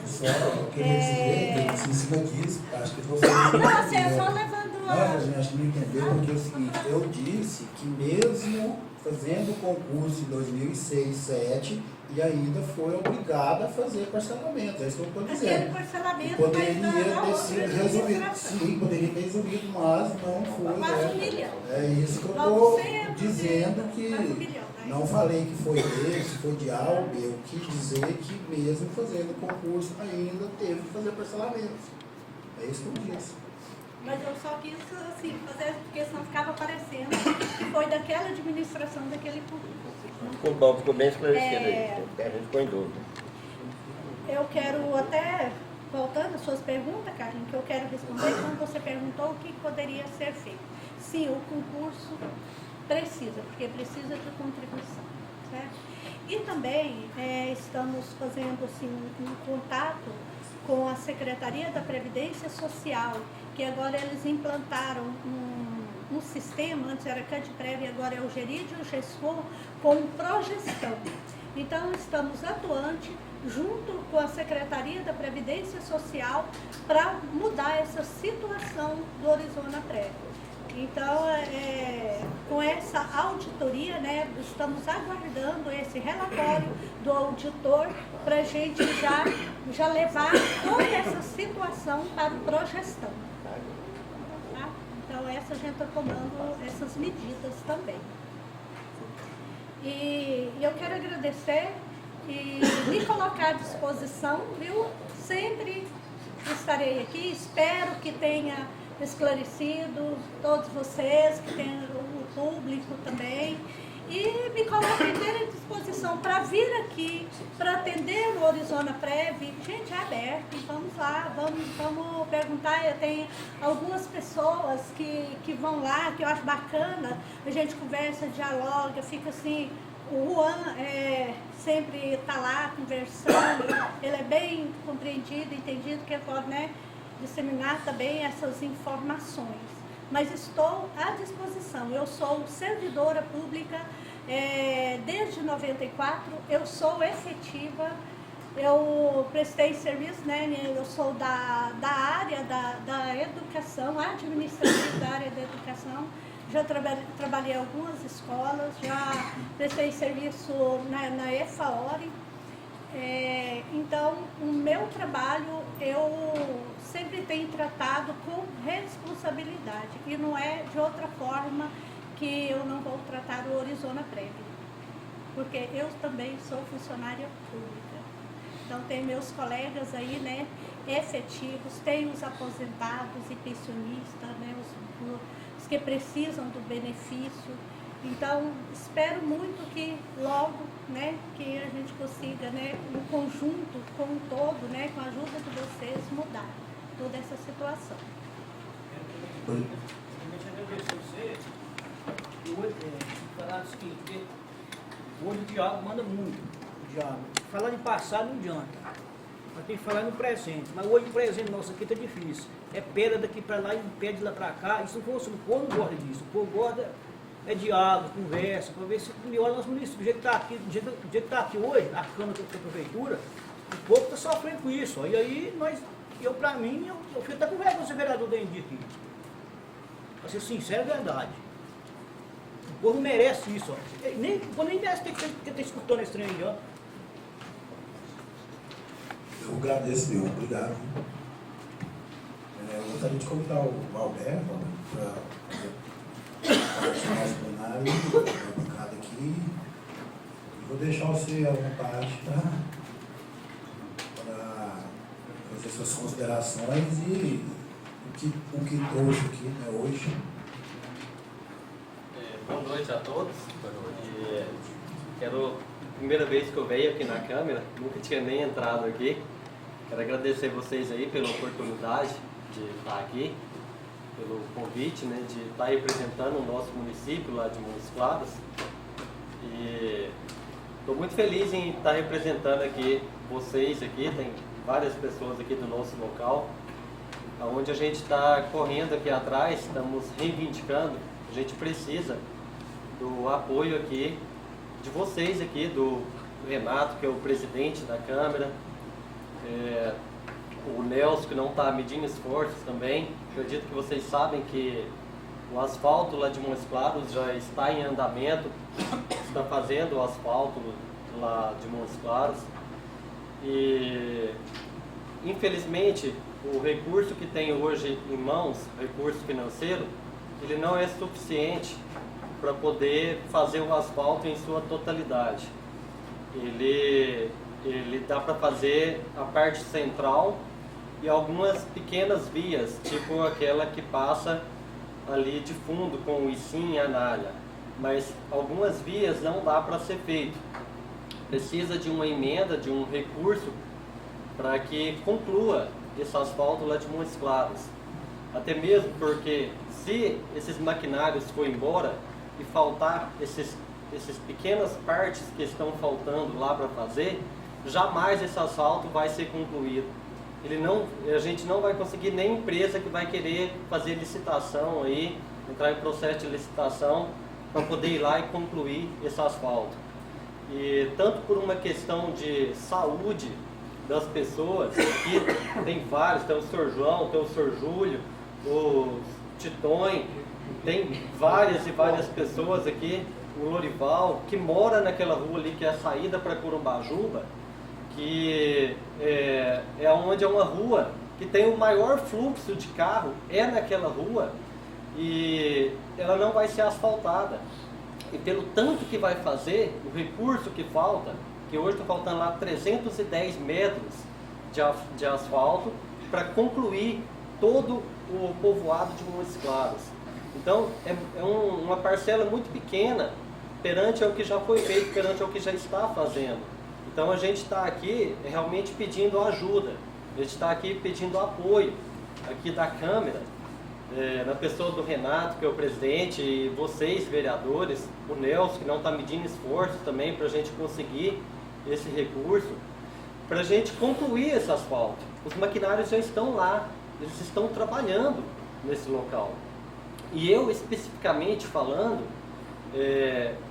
Só eu queria dizer, em cima disso, acho que você não entendeu. Não, você é só levando a... Não, a gente não entendeu, porque é o seguinte, eu disse que mesmo fazendo o concurso em 2006, 2007, e ainda foi obrigada a fazer parcelamento. É isso que eu estou dizendo. Aquele parcelamento poderia ter sido resolvido. Sim, poderia ter resolvido, mas não foi. Quase 1 milhão. É isso que eu estou dizendo que Não falei que foi dele, se foi de algo, eu quis dizer que mesmo fazendo concurso ainda teve que fazer parcelamento. É isso que eu disse. Mas eu só quis, assim, fazer, porque senão ficava parecendo que foi daquela administração, daquele concurso. Ficou bom, ficou bem esclarecido aí. A gente ficou em dúvida. Eu quero até, voltando às suas perguntas, Carlinhos, que eu quero responder quando você perguntou o que poderia ser feito. Sim, o concurso precisa, porque precisa de contribuição, certo? E também estamos fazendo assim, um contato com a Secretaria da Previdência Social, que agora eles implantaram um sistema, antes era CadPrev e agora é o Gerid e o GESFOR, com projeção. Então, estamos atuantes junto com a Secretaria da Previdência Social para mudar essa situação do Orizona Prev. Então, com essa auditoria, né, estamos aguardando esse relatório do auditor para a gente já levar toda essa situação para projeção. Tá? Então, a gente está tomando essas medidas também. E eu quero agradecer e me colocar à disposição, viu? Sempre estarei aqui, espero que tenha esclarecido todos vocês, que tenha o público também, e me coloco inteira à disposição para vir aqui, para atender o Orizona Prev. Gente, é aberto, vamos lá, vamos perguntar. Eu tenho algumas pessoas que vão lá, que eu acho bacana, a gente conversa, dialoga, fica assim. O Juan sempre está lá conversando, ele é bem compreendido, entendido, que ele pode, né, disseminar também essas informações. Mas estou à disposição. Eu sou servidora pública desde 94, eu sou efetiva, eu prestei serviço, né, eu sou da área da educação, administrativa da área da educação. Já trabalhei em algumas escolas, já prestei serviço na EFAORE. Então, o meu trabalho eu sempre tenho tratado com responsabilidade e não é de outra forma que eu não vou tratar o Orizona Prev, porque eu também sou funcionária pública. Então, tem meus colegas aí, né, efetivos, tem os aposentados e pensionistas, né, os que precisam do benefício. Então, espero muito que logo, né, que a gente consiga, né, no conjunto, como um todo, né, com a ajuda de vocês, mudar toda essa situação. Eu agradeço a você. Falar o seguinte, porque hoje o diálogo manda muito. O diálogo. Falar de passado não adianta. Nós temos que falar no presente. Mas hoje o presente nosso aqui está difícil. É pedra daqui para lá e pé de lá para cá. Isso não fosse, o povo não gosta disso. O povo gosta diálogo, conversa, para ver se melhora nosso município. Do jeito que está aqui, hoje, a Câmara da Prefeitura, o povo está sofrendo com isso. E aí, para mim, eu fico até conversa com o vereador da Endy aqui. Para ser sincero, é verdade. O povo merece isso. Ó. Nem merece ter que estar escutando esse trem aí, ó. Eu agradeço, meu. Obrigado. Eu gostaria de convidar o Alberto para participar do plenário, da bancada aqui. Vou deixar você à vontade para fazer suas considerações e o que trouxe aqui, né, hoje. Boa noite a todos. Primeira vez que eu venho aqui na Câmara, nunca tinha nem entrado aqui. Quero agradecer vocês aí pela oportunidade de estar aqui, pelo convite, né, de estar representando o nosso município lá de Montes Claros. E estou muito feliz em estar representando aqui vocês aqui, tem várias pessoas aqui do nosso local, onde a gente está correndo aqui atrás, estamos reivindicando, a gente precisa do apoio aqui de vocês aqui, do Renato, que é o presidente da Câmara, o Nelson, que não está medindo esforços também. Acredito que vocês sabem que o asfalto lá de Montes Claros já está em andamento, está fazendo o asfalto lá de Montes Claros. E, infelizmente, o recurso que tem hoje em mãos, recurso financeiro, ele não é suficiente para poder fazer o asfalto em sua totalidade. Ele dá para fazer a parte central e algumas pequenas vias, tipo aquela que passa ali de fundo com o Icim e a Anália. Mas algumas vias não dá para ser feito. Precisa de uma emenda, de um recurso para que conclua esse asfalto lá de Montes Claros. Até mesmo porque se esses maquinários forem embora e faltar esses pequenas partes que estão faltando lá para fazer, jamais esse asfalto vai ser concluído. A gente não vai conseguir nem empresa que vai querer fazer licitação aí, entrar em processo de licitação para poder ir lá e concluir esse asfalto. E tanto por uma questão de saúde das pessoas, aqui tem vários, tem o Sr. João, tem o Sr. Júlio, o Titonho, tem várias e várias pessoas aqui, o Lorival, que mora naquela rua ali que é a saída para Corumbajuba, que é onde é uma rua que tem o maior fluxo de carro, é naquela rua, e ela não vai ser asfaltada. E pelo tanto que vai fazer, o recurso que falta, que hoje está faltando lá 310 metros de asfalto para concluir todo o povoado de Montes Claros. Então é uma parcela muito pequena perante ao que já foi feito, perante ao que já está fazendo. Então a gente está aqui realmente pedindo ajuda, a gente está aqui pedindo apoio aqui da Câmara, na pessoa do Renato, que é o presidente, e vocês, vereadores, o Nelson, que não está medindo esforço também para a gente conseguir esse recurso, para a gente concluir esse asfalto. Os maquinários já estão lá, eles estão trabalhando nesse local. E eu, especificamente falando,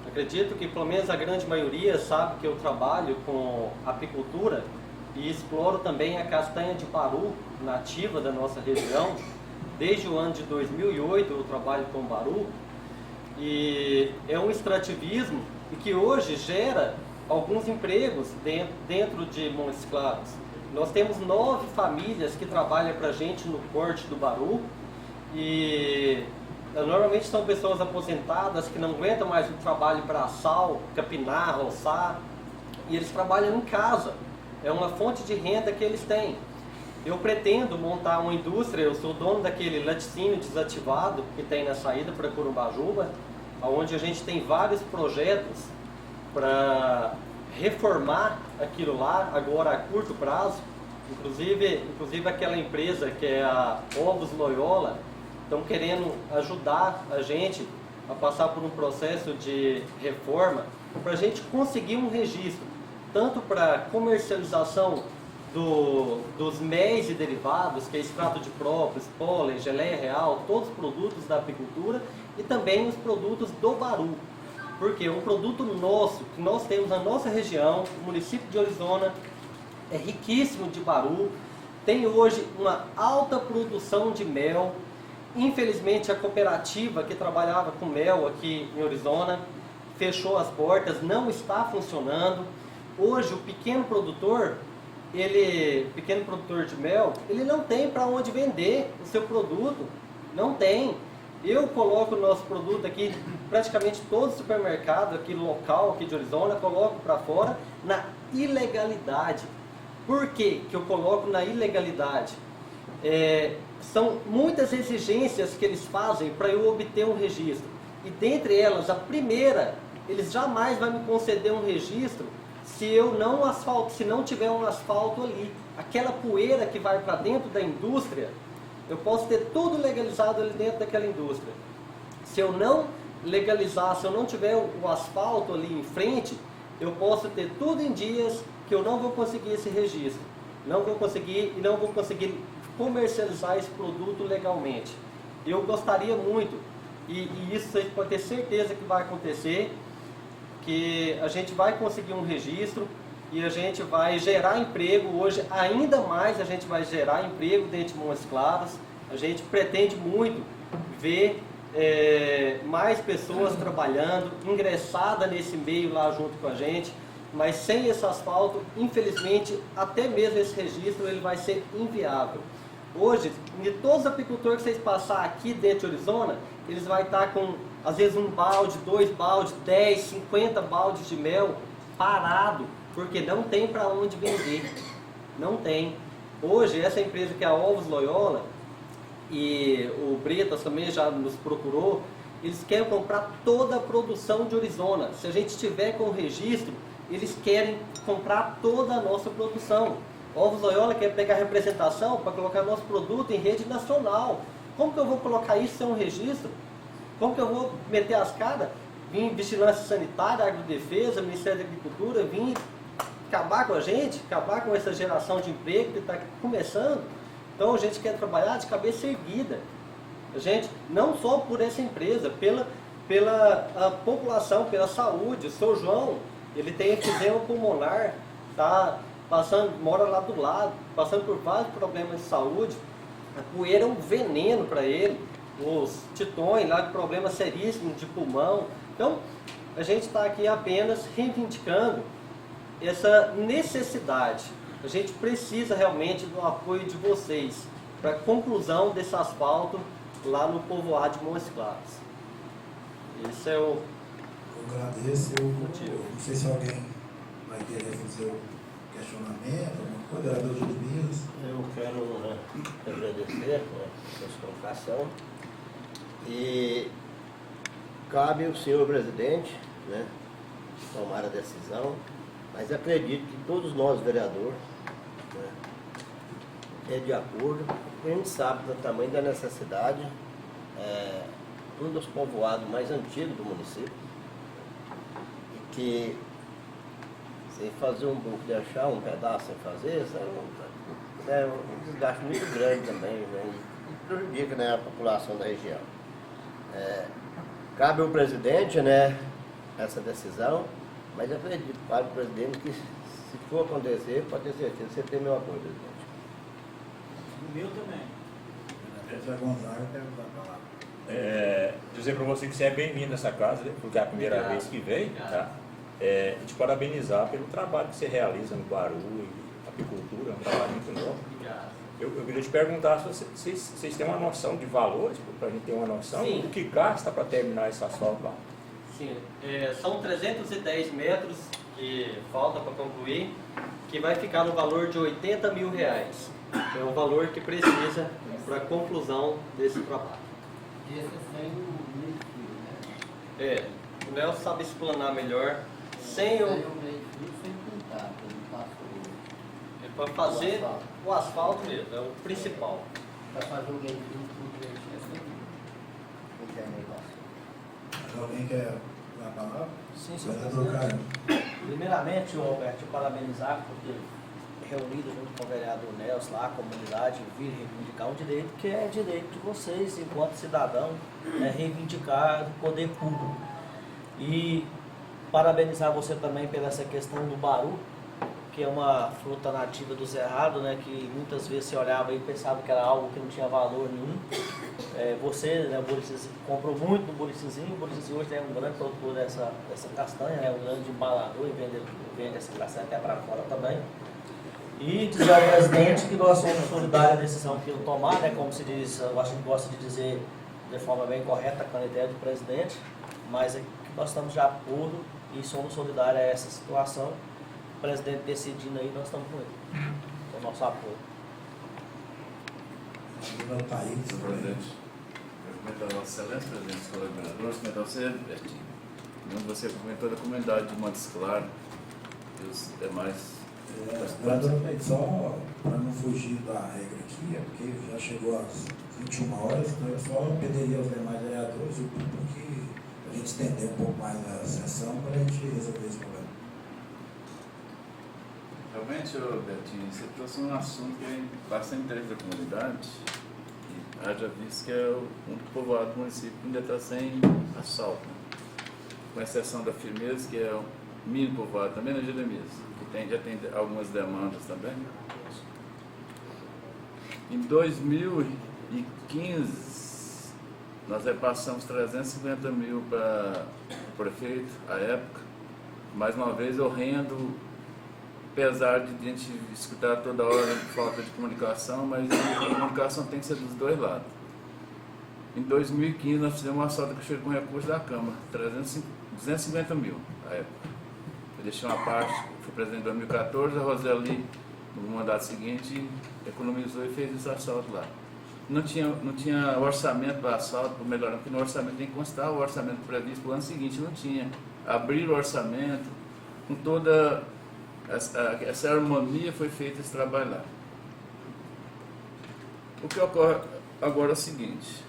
acredito que pelo menos a grande maioria sabe que eu trabalho com apicultura e exploro também a castanha de baru nativa da nossa região. Desde o ano de 2008 eu trabalho com baru, e é um extrativismo e que hoje gera alguns empregos dentro de Montes Claros. Nós temos 9 famílias que trabalham para a gente no corte do baru, e normalmente são pessoas aposentadas que não aguentam mais o trabalho braçal, capinar, roçar, e eles trabalham em casa. É uma fonte de renda que eles têm. Eu pretendo montar uma indústria, eu sou dono daquele laticínio desativado que tem na saída para Corumbajuba, onde a gente tem vários projetos para reformar aquilo lá, agora a curto prazo. Inclusive aquela empresa que é a Ovos Loyola, estão querendo ajudar a gente a passar por um processo de reforma para a gente conseguir um registro, tanto para comercialização dos méis e derivados, que é extrato de própolis, pólen, geleia real, todos os produtos da apicultura, e também os produtos do baru. Porque um produto nosso, que nós temos na nossa região, o município de Orizona, é riquíssimo de baru, tem hoje uma alta produção de mel. Infelizmente a cooperativa que trabalhava com mel aqui em Orizona fechou as portas, não está funcionando. Hoje o pequeno produtor de mel, ele não tem para onde vender o seu produto, não tem. Eu coloco o nosso produto aqui, praticamente todo supermercado aqui local, aqui de Orizona, coloco para fora na ilegalidade. Por que eu coloco na ilegalidade? São muitas exigências que eles fazem para eu obter um registro. E dentre elas, a primeira, eles jamais vão me conceder um registro se não tiver um asfalto ali. Aquela poeira que vai para dentro da indústria, eu posso ter tudo legalizado ali dentro daquela indústria. Se eu não legalizar, se eu não tiver o asfalto ali em frente, eu posso ter tudo em dias que eu não vou conseguir esse registro. Não vou conseguir comercializar esse produto legalmente. Eu gostaria muito, e isso vocês podem ter certeza que vai acontecer, que a gente vai conseguir um registro e a gente vai gerar emprego. Hoje ainda mais a gente vai gerar emprego dentro de Montes Claros. A gente pretende muito ver mais pessoas trabalhando, ingressada nesse meio lá junto com a gente, mas sem esse asfalto, infelizmente, até mesmo esse registro ele vai ser inviável. Hoje, de todos os apicultores que vocês passar aqui dentro de Orizona, eles vão estar com às vezes 1 balde, 2 baldes, 10, 50 baldes de mel parado, porque não tem para onde vender. Não tem. Hoje, essa empresa que é a Ovos Loyola, e o Bretas também já nos procurou, eles querem comprar toda a produção de Orizona. Se a gente tiver com o registro, eles querem comprar toda a nossa produção. Ovos Loyola quer pegar representação para colocar nosso produto em rede nacional. Como que eu vou colocar isso sem um registro? Como que eu vou meter as caras? Vim Vigilância Sanitária, Agrodefesa, Ministério da Agricultura, vim acabar com a gente, acabar com essa geração de emprego que está começando. Então a gente quer trabalhar de cabeça erguida. A gente, não só por essa empresa, pela a população, pela saúde. O seu João, ele tem enfisema pulmonar, tá passando, mora lá do lado, passando por vários problemas de saúde. A poeira é um veneno para ele. Os titões lá de problemas seríssimos de pulmão. Então, a gente está aqui apenas reivindicando essa necessidade. A gente precisa realmente do apoio de vocês para a conclusão desse asfalto lá no povoado de Montes Claros. Esse é o... Eu agradeço. Eu não sei se alguém vai querer fazer o questionamento, alguma coisa, vereador Jeremias. Eu quero agradecer a sua colocação e cabe ao senhor presidente, né, tomar a decisão, mas acredito que todos nós vereadores, né, é de acordo, porque a gente sabe do tamanho da necessidade, um dos povoados mais antigos do município, e que sem fazer um pouco de achar um pedaço sem fazer, isso é um desgaste muito grande também, né, e prejudica, né, a população da região. Cabe ao presidente, né, essa decisão, mas eu acredito para o presidente que se for acontecer, pode ter certeza, você tem meu apoio, presidente. O meu também. Zé Gonzaga, quero usar a palavra. Dizer para você que você é bem-vindo nessa casa, né, porque é a primeira Obrigado. vez que vem, tá? E te parabenizar pelo trabalho que você realiza no Baru e apicultura, é um trabalho muito novo. Obrigado. Eu queria te perguntar se vocês têm uma noção de valores, para a gente ter uma noção Sim. do que gasta para terminar esse asfalto lá. Sim, são 310 metros que falta para concluir, que vai ficar no valor de R$80 mil. É o valor que precisa para a conclusão desse trabalho. Esse é sem o meio-fio, né? O Nelson sabe explanar melhor, sem o... meio-fio sem pintar, porque não passou para fazer o asfalto mesmo, é o principal. para fazer o meio-fio com direitinho, é sem intermediação. Mas alguém quer usar a palavra? Sim, senhor Vereador presidente. Caio. Primeiramente, Roberto, te parabenizar por ter reunido junto com o vereador Nelson lá, a comunidade, vir reivindicar um direito que é direito de vocês, enquanto cidadão, reivindicar o poder público. E parabenizar você também pela essa questão do baru, que é uma fruta nativa do Cerrado, né, que muitas vezes você olhava e pensava que era algo que não tinha valor nenhum. Você, né, o Buricizinho, comprou muito no Buricizinho, o Buricizinho hoje é um grande produtor dessa castanha, é um grande embalador e vende essa castanha até para fora também. E dizer ao presidente que nós somos solidários à decisão que ele tomar, né, como se diz, eu acho que gosta de dizer de forma bem correta com a ideia do presidente, mas é que nós estamos de acordo e somos solidários a essa situação. O presidente decidindo aí, nós estamos com ele, com o nosso apoio. Senhor Thaís, Senhor presidente, eu comentar Vossa Excelência, presidente dos colaboradores, comentar você, Bertinho, você comentou da comunidade de Montes Claros e os demais. Vereador, só para não fugir da regra aqui, é porque já chegou às 21 horas, então eu só pediria aos demais vereadores o público que a gente estender um pouco mais a sessão para a gente resolver esse problema. Realmente, Bertinho, você trouxe um assunto que é bastante interesse da comunidade e haja visto que é um povoado do município que ainda está sem asfalto, né? Com exceção da Firmeza, que é um mini povoado também, na Jeremias, que já tem algumas demandas também. Em 2015, nós repassamos 350 mil para o prefeito, à época, mais uma vez horrendo, apesar de a gente escutar toda hora falta de comunicação, mas a comunicação tem que ser dos dois lados. Em 2015 nós fizemos uma solda que chegou com recurso da Câmara, 250 mil na época. Eu deixei uma parte, fui presidente em 2014, a Roseli, no mandato seguinte, economizou e fez esse assalto lá. Não tinha orçamento para assalto, para melhorar, porque no orçamento tem que constar o orçamento previsto para o ano seguinte, não tinha. Abrir o orçamento, com toda essa harmonia foi feito esse trabalho lá. O que ocorre agora é o seguinte,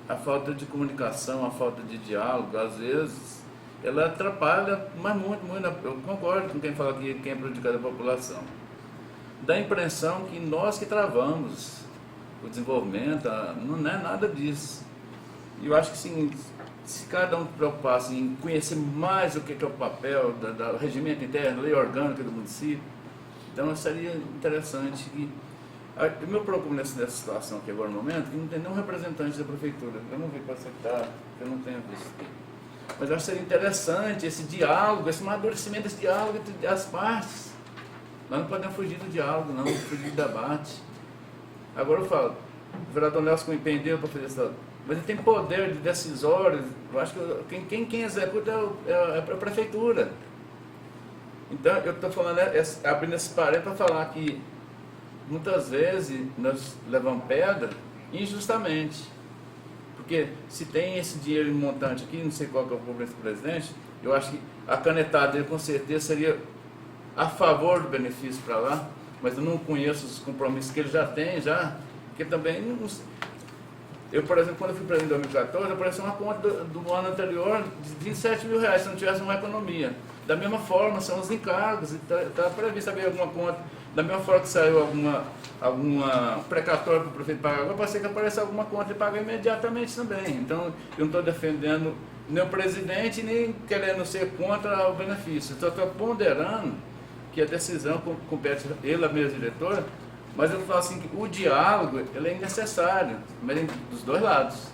a falta de comunicação, a falta de diálogo, às vezes, ela atrapalha, mas muito, eu concordo com quem fala que quem é prejudicado é a população. Dá a impressão que nós que travamos o desenvolvimento, não é nada disso. E eu acho que sim, se cada um preocupasse em conhecer mais o que é o papel do regimento interno, lei orgânica do município, então seria interessante que... O meu problema nessa situação aqui agora no momento é que não tem nenhum representante da prefeitura. Eu não vi para aceitar, eu não tenho visto. Mas eu acho que seria interessante esse diálogo, esse amadurecimento, esse diálogo entre as partes. Nós não podemos fugir do diálogo, não, fugir do debate. Agora eu falo, o vereador Nelson empreendeu para fazer isso, mas ele tem poder de decisório. Eu acho que quem executa é a prefeitura. Então eu estou falando, abrindo esse parênteses para falar que muitas vezes nós levamos pedra injustamente. Porque se tem esse dinheiro em montante aqui, não sei qual que é o problema do presidente, eu acho que a canetada dele com certeza seria a favor do benefício para lá, mas eu não conheço os compromissos que ele já tem, porque também não sei. Eu, por exemplo, quando eu fui presidente em 2014, apareceu uma conta do ano anterior de 27 mil reais, se não tivesse uma economia. Da mesma forma, são os encargos, está previsto haver alguma conta. Da mesma forma que saiu alguma precatória para o prefeito pagar, agora pode ser que apareça alguma conta e paga imediatamente também. Então, eu não estou defendendo nem o presidente, nem querendo ser contra o benefício. Só estou ponderando que a decisão compete ele, a minha diretora, mas eu falo assim que o diálogo ele é necessário, mas dos dois lados.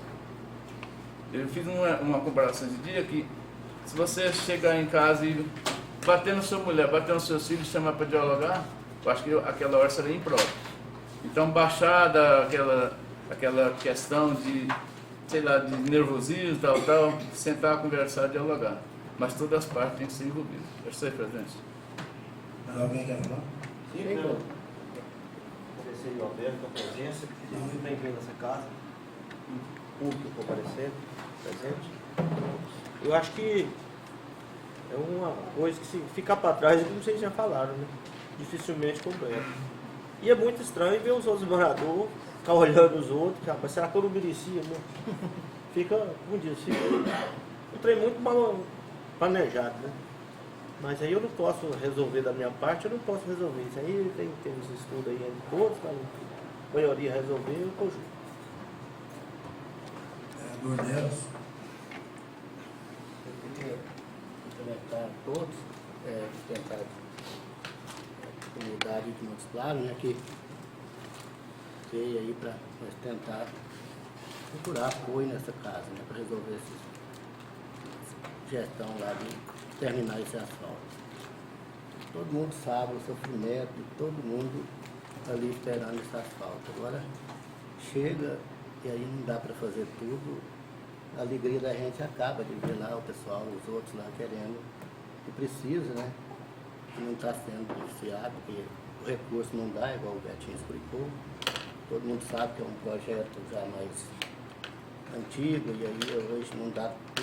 Eu fiz uma comparação de dia que se você chegar em casa e bater na sua mulher, bater nos seus filhos, chamar para dialogar, eu acho que aquela hora seria impróprio. Então baixar aquela questão de, sei lá, de nervosismo, tal, sentar, conversar, dialogar. Mas todas as partes têm que ser envolvidas. É isso aí, presidente. Alguém quer falar? Sim, não. Agradecer ao Alberto pela presença, muito bem-vindo a essa casa, público comparecendo, presente. Eu acho que é uma coisa que se ficar para trás, como vocês já falaram, né? Dificilmente completa. E é muito estranho ver os outros moradores ficar olhando os outros, rapaz, será que eu não merecia, né? Fica, como diz, fica um trem muito mal planejado, né? Mas aí eu não posso resolver da minha parte, eu não posso resolver. Isso aí tem os estudos aí entre todos, para a maioria resolver, eu estou junto. Dorneiros. Eu queria cumprimentar todos, tentar a comunidade de Montes Claros, né, que veio aí para nós tentar procurar apoio nessa casa, né, para resolver essa gestão lá de terminar esse asfalto. Todo mundo sabe o sofrimento de todo mundo ali esperando esse asfalto. Agora chega e aí não dá para fazer tudo. A alegria da gente acaba de ver lá o pessoal, os outros lá querendo, que precisa, né? Que não está sendo beneficiado, porque o recurso não dá, igual o Betinho explicou. Todo mundo sabe que é um projeto já mais antigo e aí hoje não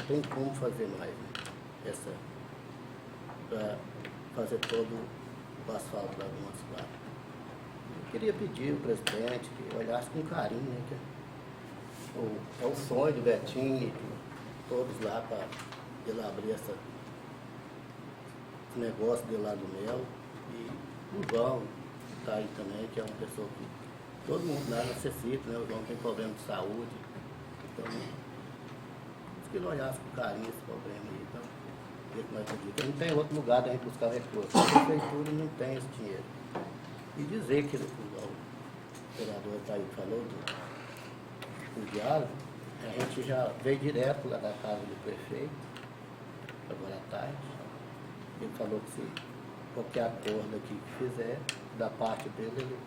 tem como fazer mais, né? Para fazer todo o asfalto da Montes Claros. Eu queria pedir ao presidente que olhasse com carinho, né? Que é o sonho do Betinho e de todos lá para ele abrir esse negócio dele lá do Mel. E o João está aí também, que é uma pessoa que todo mundo lá necessita, né? O João tem problema de saúde. Então, que ele olhasse com carinho esse problema aí. Então, não tem outro lugar da gente buscar recursos. A prefeitura não tem esse dinheiro. E dizer que o vereador Taí falou do diálogo, a gente já veio direto lá da casa do prefeito, agora à tarde. Ele falou que se qualquer acordo aqui que fizer, da parte dele, ele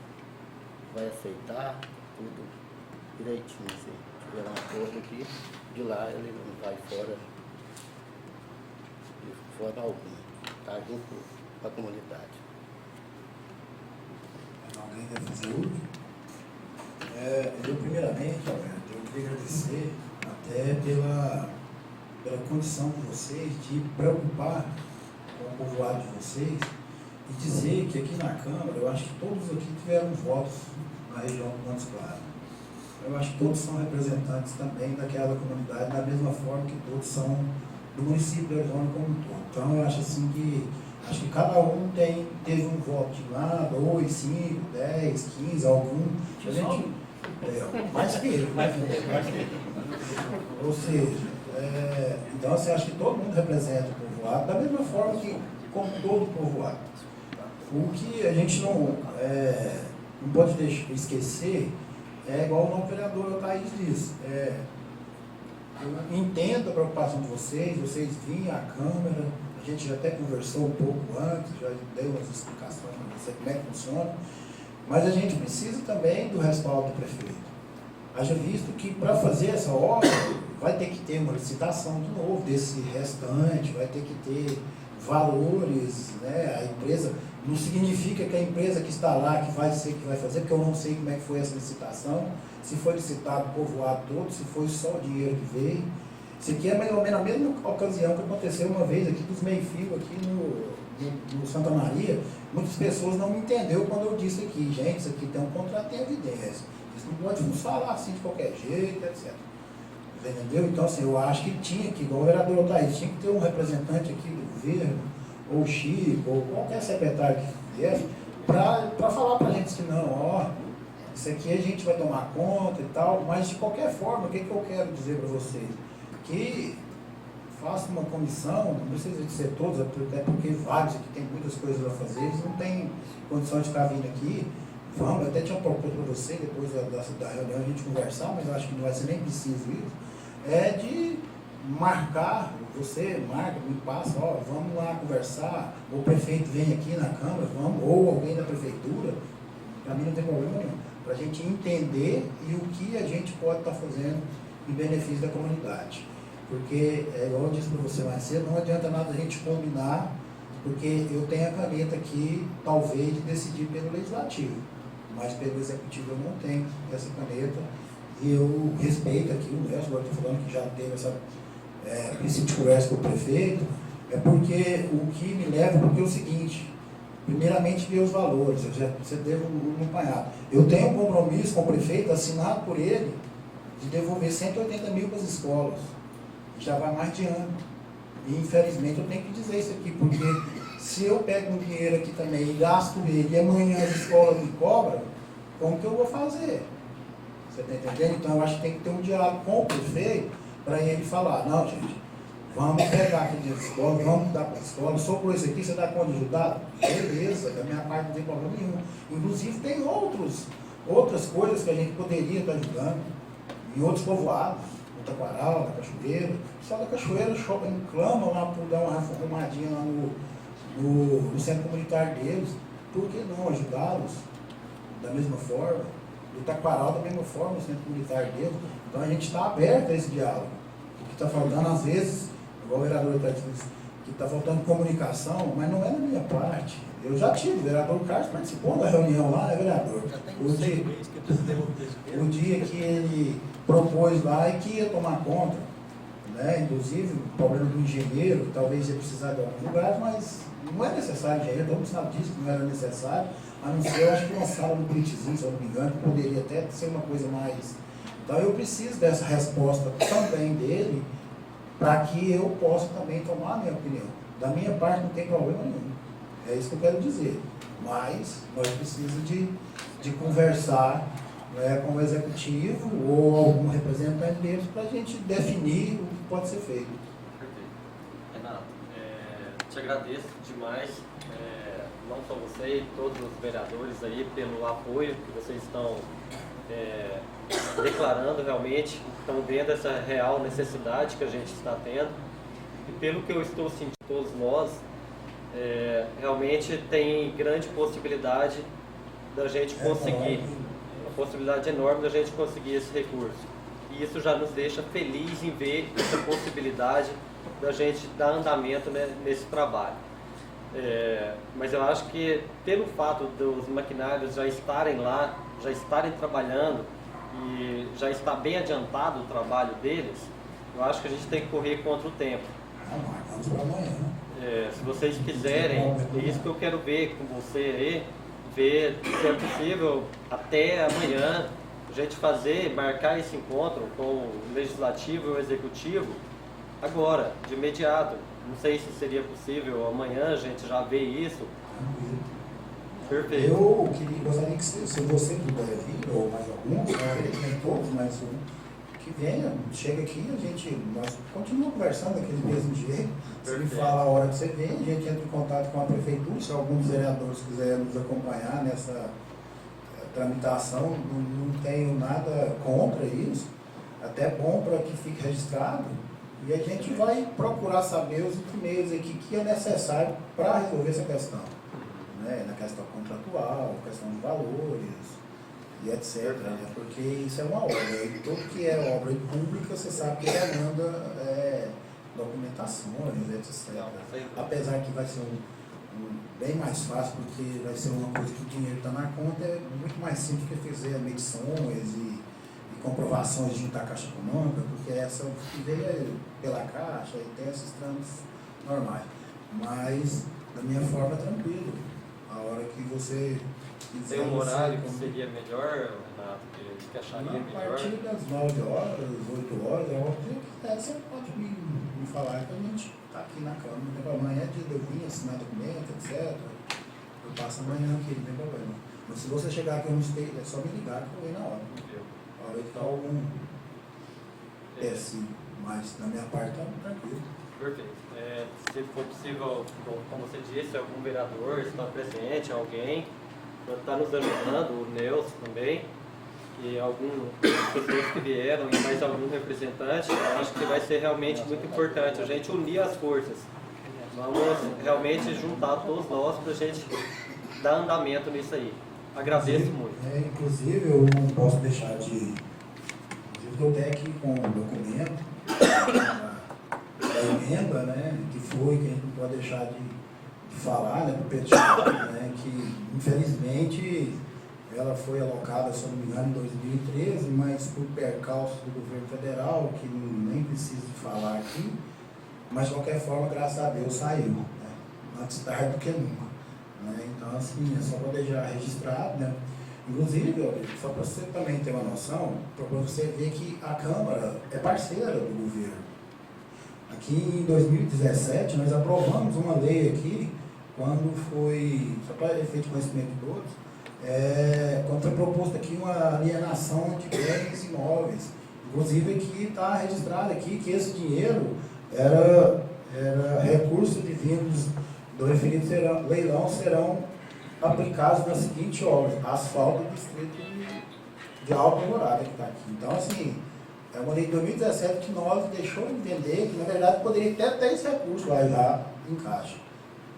vai aceitar tudo direitinho, assim. tiver um acordo aqui, de lá ele não vai fora, de forma alguma, tá? Junto com a comunidade. Alguém quer fazer uso? Eu primeiramente, Alberto, eu queria agradecer até pela condição de vocês de preocupar com o povoado de vocês e dizer que aqui na Câmara, eu acho que todos aqui tiveram votos na região do Montes Claros. Eu acho que todos são representantes também daquela comunidade, da mesma forma que todos são do município de Arizona como um todo. Então eu acho assim que cada um teve um voto de lá, 2, 5, 10, 15, algum. A gente, mais que ele. Ou seja, então assim, acho que todo mundo representa o povoado, da mesma forma que como todo povoado. O que a gente não pode esquecer é igual o novo vereador Thaís disse. Eu entendo a preocupação de vocês vinham à Câmara, a gente já até conversou um pouco antes, já deu umas explicações para você como é que funciona, mas a gente precisa também do respaldo do prefeito. Haja visto que para fazer essa obra vai ter que ter uma licitação de novo desse restante, vai ter que ter valores, né? A empresa, não significa que a empresa que está lá, que vai fazer, porque eu não sei como é que foi essa licitação, se foi licitado o povoado todo, se foi só o dinheiro que veio. Isso aqui é mais ou menos a mesma ocasião que aconteceu uma vez aqui dos meio-fio, aqui no Santa Maria. Muitas pessoas não me entenderam quando eu disse aqui, gente, isso aqui tem um contrato, tem evidência. Isso não pode nos falar assim de qualquer jeito, etc. Entendeu? Então, assim, eu acho que tinha que, igual o vereador Otaís, tinha que ter um representante aqui do governo, ou o Chico, ou qualquer secretário que viesse, para falar para a gente que não, ó, isso aqui a gente vai tomar conta e tal, mas de qualquer forma, o que eu quero dizer para vocês? Que faça uma comissão, não precisa de ser todos, até porque vários aqui tem muitas coisas a fazer, eles não têm condição de ficar vindo aqui. Vamos, eu até tinha proposto para você, depois da reunião a gente conversar, mas eu acho que não vai ser nem preciso isso, de marcar, você marca, me passa, ó, vamos lá conversar, ou o prefeito vem aqui na Câmara, vamos, ou alguém da prefeitura, para mim não tem problema nenhum, para a gente entender e o que a gente pode estar fazendo em benefício da comunidade. Porque, igual eu disse para você mais cedo, não adianta nada a gente combinar, porque eu tenho a caneta aqui, talvez, de decidir pelo legislativo, mas pelo executivo eu não tenho essa caneta, e eu respeito aqui o resto, agora estou falando que já teve essa princípio de conversa com o prefeito, porque o que me leva, porque é o seguinte, primeiramente ver os valores, você deve um apanhado. Eu tenho um compromisso com o prefeito, assinado por ele, de devolver 180 mil para as escolas. Já vai mais de ano. E infelizmente eu tenho que dizer isso aqui, porque se eu pego um dinheiro aqui também e gasto ele, e amanhã as escolas me cobram, como que eu vou fazer? Você está entendendo? Então eu acho que tem que ter um diálogo com o prefeito para ele falar, não, gente, vamos pegar aquele dinheiro da escola, vamos dar para a escola, sobrou isso aqui, você dá conta de ajudar? Beleza, da minha parte não tem problema nenhum. Inclusive tem outras coisas que a gente poderia estar ajudando, e outros povoados, no Taquaral, da Cachoeira. O pessoal da Cachoeira clama lá por dar uma arrumadinha lá no centro comunitário deles. Por que não ajudá-los da mesma forma? Do Taquaral da mesma forma, no centro comunitário deles. Então a gente está aberto a esse diálogo. O que está faltando, às vezes, igual o vereador está dizendo, que está faltando comunicação, mas não é da minha parte. Eu já tive, o vereador Carlos participou da reunião lá, né, vereador? O dia que ele propôs lá e que ia tomar conta, né? Inclusive o problema do engenheiro, que talvez ia precisar de alguns lugares, mas não é necessário engenheiro, todo mundo sabe disso, que não era necessário, a não ser, eu acho que uma sala no Britizinho, se eu não me engano, que poderia até ser uma coisa mais. Então eu preciso dessa resposta também dele, para que eu possa também tomar a minha opinião. Da minha parte não tem problema nenhum. É isso que eu quero dizer. Mas nós precisamos de conversar, né, com o executivo ou algum representante deles para a gente definir o que pode ser feito. Perfeito. Renato, te agradeço demais, não só você e todos os vereadores aí, pelo apoio que vocês estão declarando realmente, estão vendo essa real necessidade que a gente está tendo. E pelo que eu estou sentindo, todos nós, realmente tem grande possibilidade da gente conseguir, uma possibilidade enorme da gente conseguir esse recurso. e isso já nos deixa felizes em ver essa possibilidade da gente dar andamento, né, nesse trabalho. Mas eu acho que pelo fato dos maquinários já estarem lá, já estarem trabalhando e já está bem adiantado o trabalho deles, eu acho que a gente tem que correr contra o tempo. Vamos para amanhã. Se vocês quiserem, é isso que eu quero ver com você aí, ver se é possível até amanhã a gente marcar esse encontro com o Legislativo e o Executivo agora, de imediato. Não sei se seria possível amanhã a gente já ver isso. Perfeito. Eu gostaria que se você puder vir, ou mais alguns, nem todos, mas que venha, chega aqui, nós continuamos conversando daquele mesmo jeito. Você me fala a hora que você vem, a gente entra em contato com a prefeitura, se alguns vereadores quiserem nos acompanhar nessa tramitação, não tenho nada contra isso, até bom para que fique registrado, e a gente vai procurar saber os meios aqui que é necessário para resolver essa questão, né? Na questão contratual, questão de valores e etc. Né? Porque isso é uma obra, e tudo que é obra pública, você sabe que demanda documentações, etc. Apesar que vai ser bem mais fácil, porque vai ser uma coisa que o dinheiro está na conta, é muito mais simples que fazer medições e comprovações junto à Caixa Econômica, porque essa que veio pela Caixa e tem esses trâmites normais. Mas, da minha forma, tranquilo. A hora que você quiser... Tem um horário que seria melhor, Renato, que acharia melhor? A partir das 9 horas, 8 horas, é o que quiser, você pode me falar que a gente está aqui na Câmara, não tem problema. Amanhã é dia de eu vir, assinar documento, etc. Eu passo amanhã aqui, não tem problema. Mas se você chegar aqui, é só me ligar que eu venho na hora. A hora que está algum péssimo, mas da minha parte está tranquilo. Perfeito. Se for possível, como você disse, algum vereador está presente, alguém está nos ajudando, o Neuso também, e algumas pessoas que vieram e mais algum representante, eu acho que vai ser realmente muito importante a gente unir as forças. Vamos realmente juntar todos nós para a gente dar andamento nisso aí. Agradeço muito. Inclusive, eu não posso deixar de... Inclusive, eu tenho aqui com o documento da emenda, né, que a gente não pode deixar de falar, né, para o Pedro, né, que infelizmente ela foi alocada, se eu não me engano, em 2013, mas por percalço do governo federal, que nem preciso falar aqui, mas de qualquer forma, graças a Deus, saiu, né, antes tarde do que nunca. Né, então, assim, é só para deixar registrado, né. Inclusive, só para você também ter uma noção, para você ver que a Câmara é parceira do governo. Aqui em 2017, nós aprovamos uma lei aqui, quando foi, só para efeito de conhecimento de todos, quando foi proposto aqui uma alienação de bens imóveis. Inclusive aqui está registrado aqui que esse dinheiro era recurso de vindos do referido leilão serão aplicados nas seguintes obras: asfalto do distrito de Alta Morada, que está aqui. Então, assim, é uma lei de 2017 que nós deixou entender que, na verdade, poderia até ter esse recurso lá já em caixa.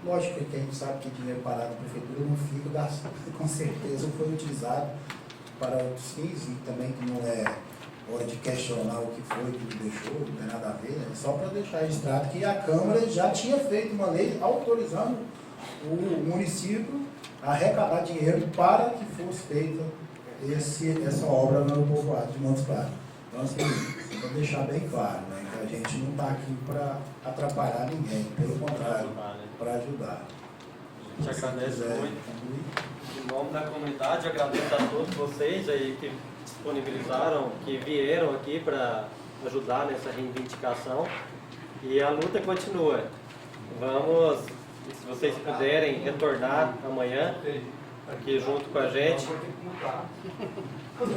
Lógico que a gente sabe que dinheiro parado da prefeitura não fica, com certeza foi utilizado para outros fins, e também que não é hora de questionar o que foi, que deixou, não tem nada a ver, né? Só para deixar registrado que a Câmara já tinha feito uma lei autorizando o município a arrecadar dinheiro para que fosse feita essa obra no povoado de Montes Claros. Então, assim, para deixar bem claro, né, que a gente não está aqui para atrapalhar ninguém, pelo contrário, para ajudar. A gente agradece muito. Em nome da comunidade, agradeço a todos vocês aí que disponibilizaram, que vieram aqui para ajudar nessa reivindicação. E a luta continua. Vamos, se vocês puderem, retornar amanhã aqui junto com a gente.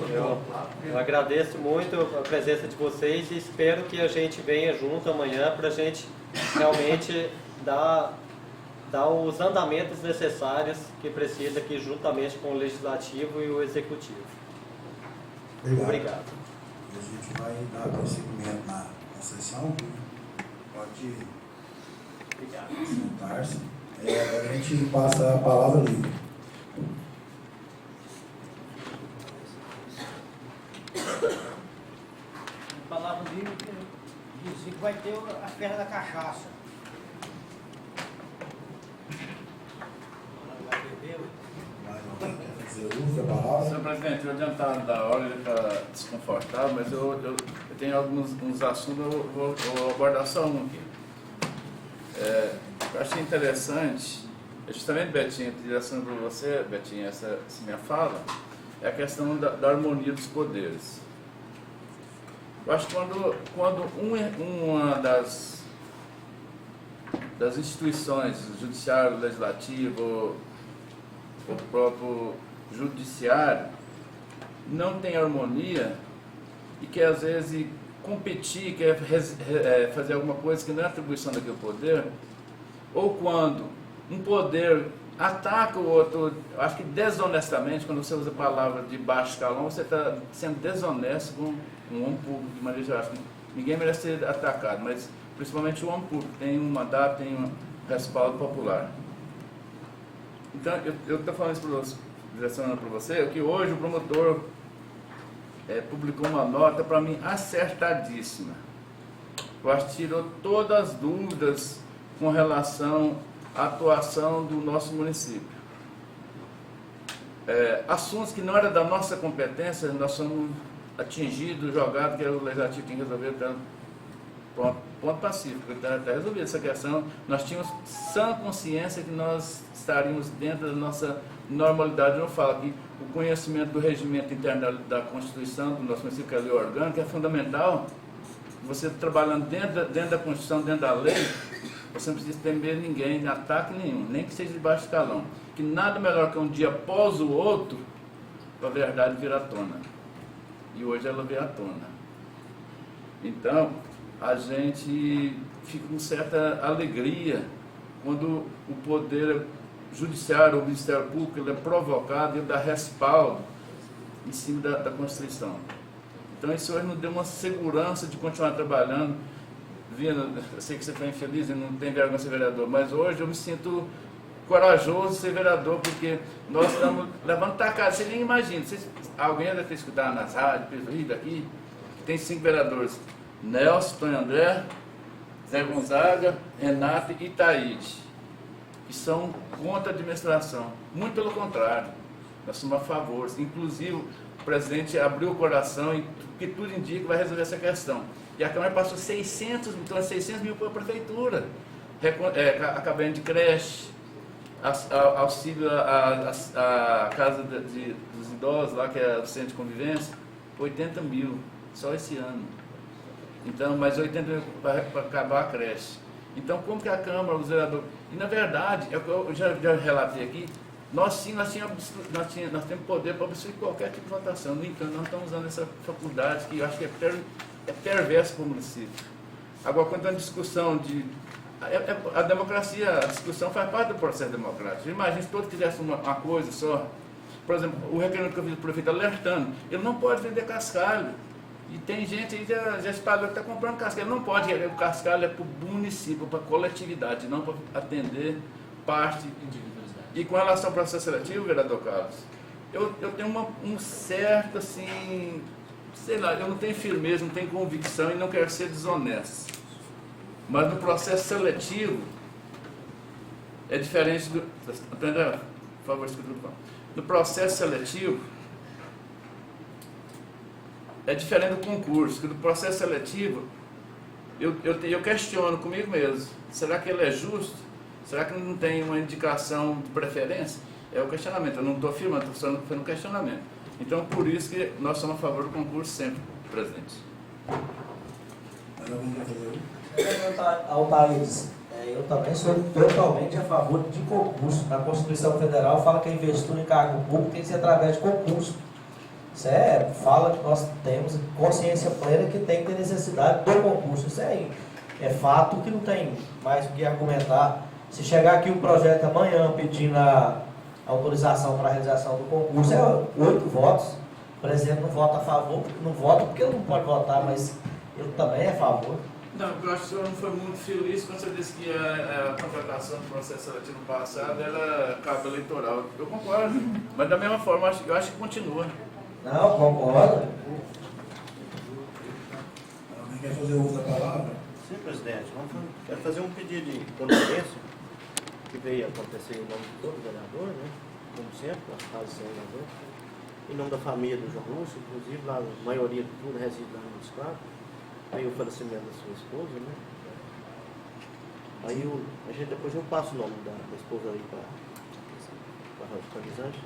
Eu agradeço muito a presença de vocês e espero que a gente venha junto amanhã para a gente realmente dar os andamentos necessários que precisa aqui juntamente com o Legislativo e o Executivo. Obrigado. A gente vai dar prosseguimento na sessão. Pode sentar-se. A gente passa a palavra livre. vai ter a festa da cachaça. Vai beber, Mais alguém quer fazer uso da palavra? Senhor presidente, o adiantado da hora ele está desconfortável, mas eu tenho alguns assuntos, eu vou abordar só um aqui. Eu achei interessante, justamente, Betinho, direção para você, Betinho, essa minha fala, é a questão da harmonia dos poderes. Eu acho que quando uma das instituições, o judiciário, o legislativo, o próprio judiciário, não tem harmonia e quer às vezes competir, quer fazer alguma coisa que não é atribuição daquele poder, ou quando um poder ataca o outro, acho que desonestamente, quando você usa a palavra de baixo escalão, você está sendo desonesto com um homem público, de maneira geral. Ninguém merece ser atacado, mas principalmente o homem público, tem um mandato, tem um respaldo popular. Então, eu estou falando isso direcionando para você, que hoje o promotor publicou uma nota, para mim, acertadíssima. Eu acho que tirou todas as dúvidas com relação à atuação do nosso município. Assuntos que não eram da nossa competência, nós somos atingidos, jogados, que era o legislativo que resolveu, ponto pacífico, está resolvida essa questão. Nós tínhamos sã consciência que nós estaríamos dentro da nossa normalidade. Eu não falo aqui, o conhecimento do regimento interno da Constituição, do nosso município, que é a lei orgânica, é fundamental. Você trabalhando dentro da Constituição, dentro da lei, você não precisa temer ninguém, ataque nenhum, nem que seja de baixo escalão. Que nada melhor que um dia após o outro, para a verdade vir à tona. E hoje ela veio à tona. Então, a gente fica com certa alegria quando o poder judiciário, o Ministério Público, ele é provocado e ele dá respaldo em cima da Constituição. Então isso hoje nos deu uma segurança de continuar trabalhando. Eu sei que você está infeliz e não tem vergonha de ser vereador, mas hoje eu me sinto corajoso de ser vereador, porque nós estamos levando tacada. Você nem imagina, alguém deve ter escutado nas rádios, daqui, tem 5 vereadores: Nelson, Tonho André, Zé Gonzaga, Renato e Itaíde, que são contra a administração. Muito pelo contrário, nós somos a favor. Inclusive, o presidente abriu o coração e que tudo indica que vai resolver essa questão. E a Câmara passou 600 mil para a Prefeitura, acabamento de creche, auxílio à casa dos idosos, lá que é o centro de convivência, 80 mil, só esse ano. Então, mais 80 mil para acabar a creche. Então, como que a Câmara, os vereadores... E, na verdade, eu já relatei aqui, nós temos poder para obstruir qualquer tipo de votação. No entanto, nós estamos usando essa faculdade que eu acho que é perversa para o município. Agora, quando tem uma discussão de... A democracia, a discussão faz parte do processo democrático. Imagina se todos quisessem uma coisa só. Por exemplo, o requerimento que eu fiz do prefeito alertando, ele não pode vender cascalho. E tem gente aí já espalhou que está comprando cascalho. Ele não pode, o cascalho é para o município, para a coletividade, não para atender parte. E com relação ao processo seletivo, vereador Carlos, eu tenho um certo, assim, sei lá, eu não tenho firmeza, não tenho convicção e não quero ser desonesto. Mas no processo seletivo, é diferente do... André, por favor, escuta o que eu falo. No processo seletivo, é diferente do concurso, que no processo seletivo, eu questiono comigo mesmo, será que ele é justo? Será que não tem uma indicação de preferência? É o questionamento, eu não estou afirmando, estou falando que foi no questionamento. Então, por isso que nós somos a favor do concurso sempre, presidente. Altaídes, eu também sou totalmente a favor de concurso. Na Constituição Federal fala que a investidura em cargo público tem que ser através de concurso. Isso fala que nós temos consciência plena que tem que ter necessidade do concurso. Isso é fato que não tem mais o que argumentar. Se chegar aqui um projeto amanhã pedindo a autorização para a realização do concurso, 8 votos. O presidente não vota a favor, não vota porque ele não pode votar, mas ele também é a favor. Não, eu acho que o senhor não foi muito feliz quando você disse que a contratação do processo seletivo passado era cabo eleitoral. Eu concordo, mas da mesma forma, eu acho que continua. Não, concordo. Alguém quer fazer uso da palavra? Sim, presidente. Quero fazer um pedido de condolência que veio acontecer em nome de todo o vereador, né? Como sempre, as casas sem vereador. Em nome da família do João Lúcio, inclusive, lá, a maioria de tudo reside lá no escravo. Veio o falecimento da sua esposa, né? Aí depois eu passo o nome da esposa aí para a avisante.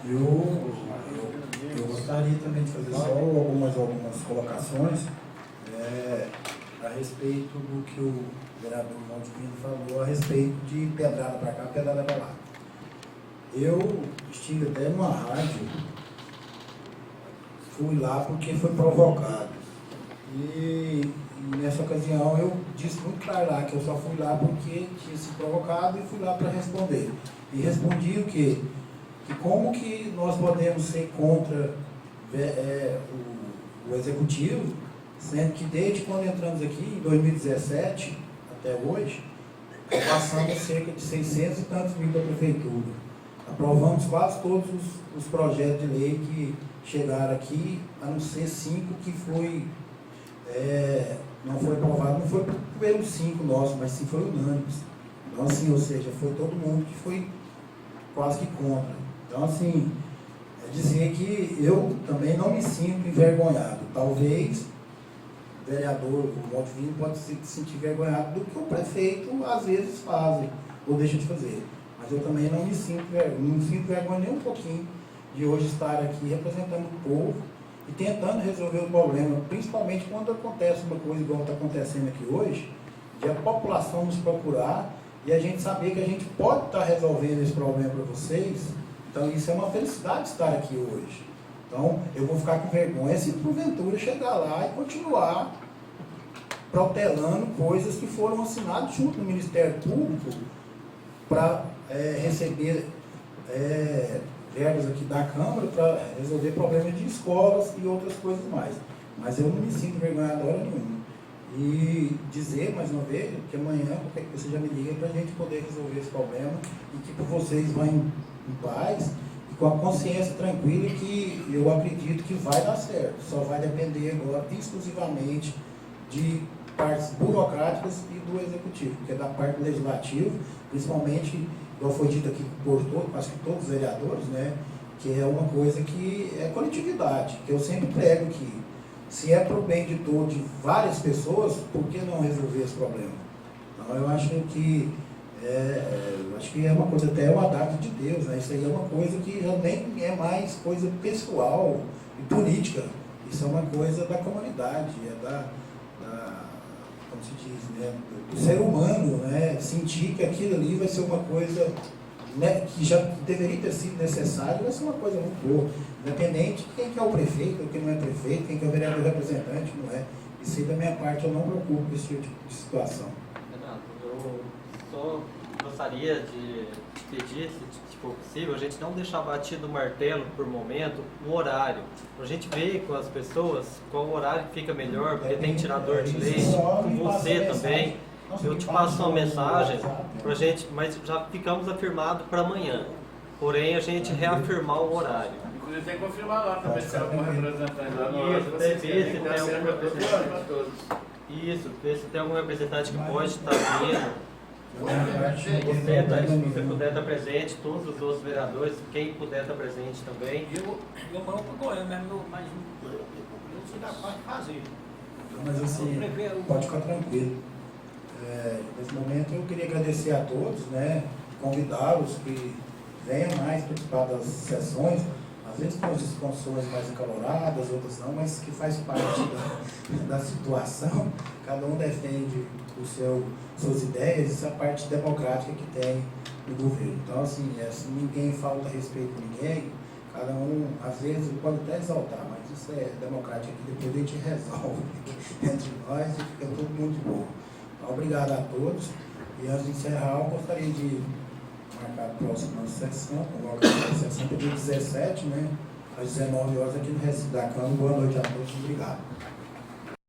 Eu gostaria também de fazer só algumas colocações a respeito do que o vereador Valdivino falou a respeito de pedrada para cá, pedrada para lá. Eu estive até numa rádio, fui lá porque foi provocado. E nessa ocasião eu disse muito claro lá que eu só fui lá porque tinha sido provocado e fui lá para responder. E respondi o quê? Que como que nós podemos ser contra o executivo, sendo que desde quando entramos aqui, em 2017 até hoje, passamos cerca de 600 e tantos mil da prefeitura. Aprovamos quase todos os projetos de lei que chegaram aqui, a não ser 5 que foi, não foi aprovado, não foi pelos 5 nossos, mas sim foi unânimes. Então assim, ou seja, foi todo mundo que foi quase que contra. Então assim, é dizer que eu também não me sinto envergonhado. Talvez o vereador, o Valdivino, pode se sentir envergonhado do que o prefeito às vezes faz ou deixa de fazer. Mas eu também não me sinto vergonha nem um pouquinho de hoje estar aqui representando o povo e tentando resolver o problema, principalmente quando acontece uma coisa igual está acontecendo aqui hoje, de a população nos procurar e a gente saber que a gente pode estar resolvendo esse problema para vocês. Então isso é uma felicidade estar aqui hoje. Então eu vou ficar com vergonha se porventura chegar lá e continuar protelando coisas que foram assinadas junto no Ministério Público para receber verbas aqui da Câmara para resolver problemas de escolas e outras coisas mais. Mas eu não me sinto envergonhado hora nenhuma. E dizer, mais uma vez, que amanhã você já me liga para a gente poder resolver esse problema e que vocês vão em paz e com a consciência tranquila que eu acredito que vai dar certo. Só vai depender agora exclusivamente de partes burocráticas e do executivo, porque é da parte do legislativo, principalmente, igual foi dito aqui por acho que todos os vereadores, né, que é uma coisa que é coletividade, que eu sempre prego que se é para o bem de todos, de várias pessoas, por que não resolver esse problema? Então eu acho que é uma coisa, até uma data de Deus, né? Isso aí é uma coisa que já nem é mais coisa pessoal e política, isso é uma coisa da comunidade, como se diz, né, do ser humano, né, sentir que aquilo ali vai ser uma coisa, né, que já deveria ter sido necessário, vai ser uma coisa muito boa, independente de quem que é o prefeito, quem não é prefeito, quem que é o vereador representante, não é. Isso aí da minha parte eu não me preocupo com esse tipo de situação. Renato, eu só gostaria de pedir, se for possível, a gente não deixar batido o martelo por momento, o horário. A gente vê com as pessoas qual horário fica melhor, porque tem tirador de leite, com você também. Eu te passo uma mensagem pra gente, mas já ficamos afirmados para amanhã. Porém, a gente reafirmar o horário. Inclusive tem que confirmar lá também se tem algum representante lá. Isso, ver se tem algum representante. Isso, ver se tem algum representante que pode estar vindo. Se você puder estar presente, todos os outros vereadores, quem puder estar presente também. Eu mando para Goiânia, mas eu sou da parte de fazer. Mas assim, pode ficar tranquilo. Nesse momento eu queria agradecer a todos, né, convidá-los que venham mais participar das sessões. Às vezes tem discussões mais acaloradas, outras não, mas que faz parte da situação. Cada um defende suas ideias, essa parte democrática que tem no governo. Então, assim, ninguém falta respeito a ninguém, cada um, às vezes, pode até exaltar, mas isso é democrático aqui, depois a gente resolve entre nós e fica tudo muito bom. Então, obrigado a todos. E antes de encerrar, eu gostaria de marcar a próxima sessão, colocar a sessão para o dia 17, né, às 19 horas aqui no Recinto da Câmara. Boa noite a todos, obrigado.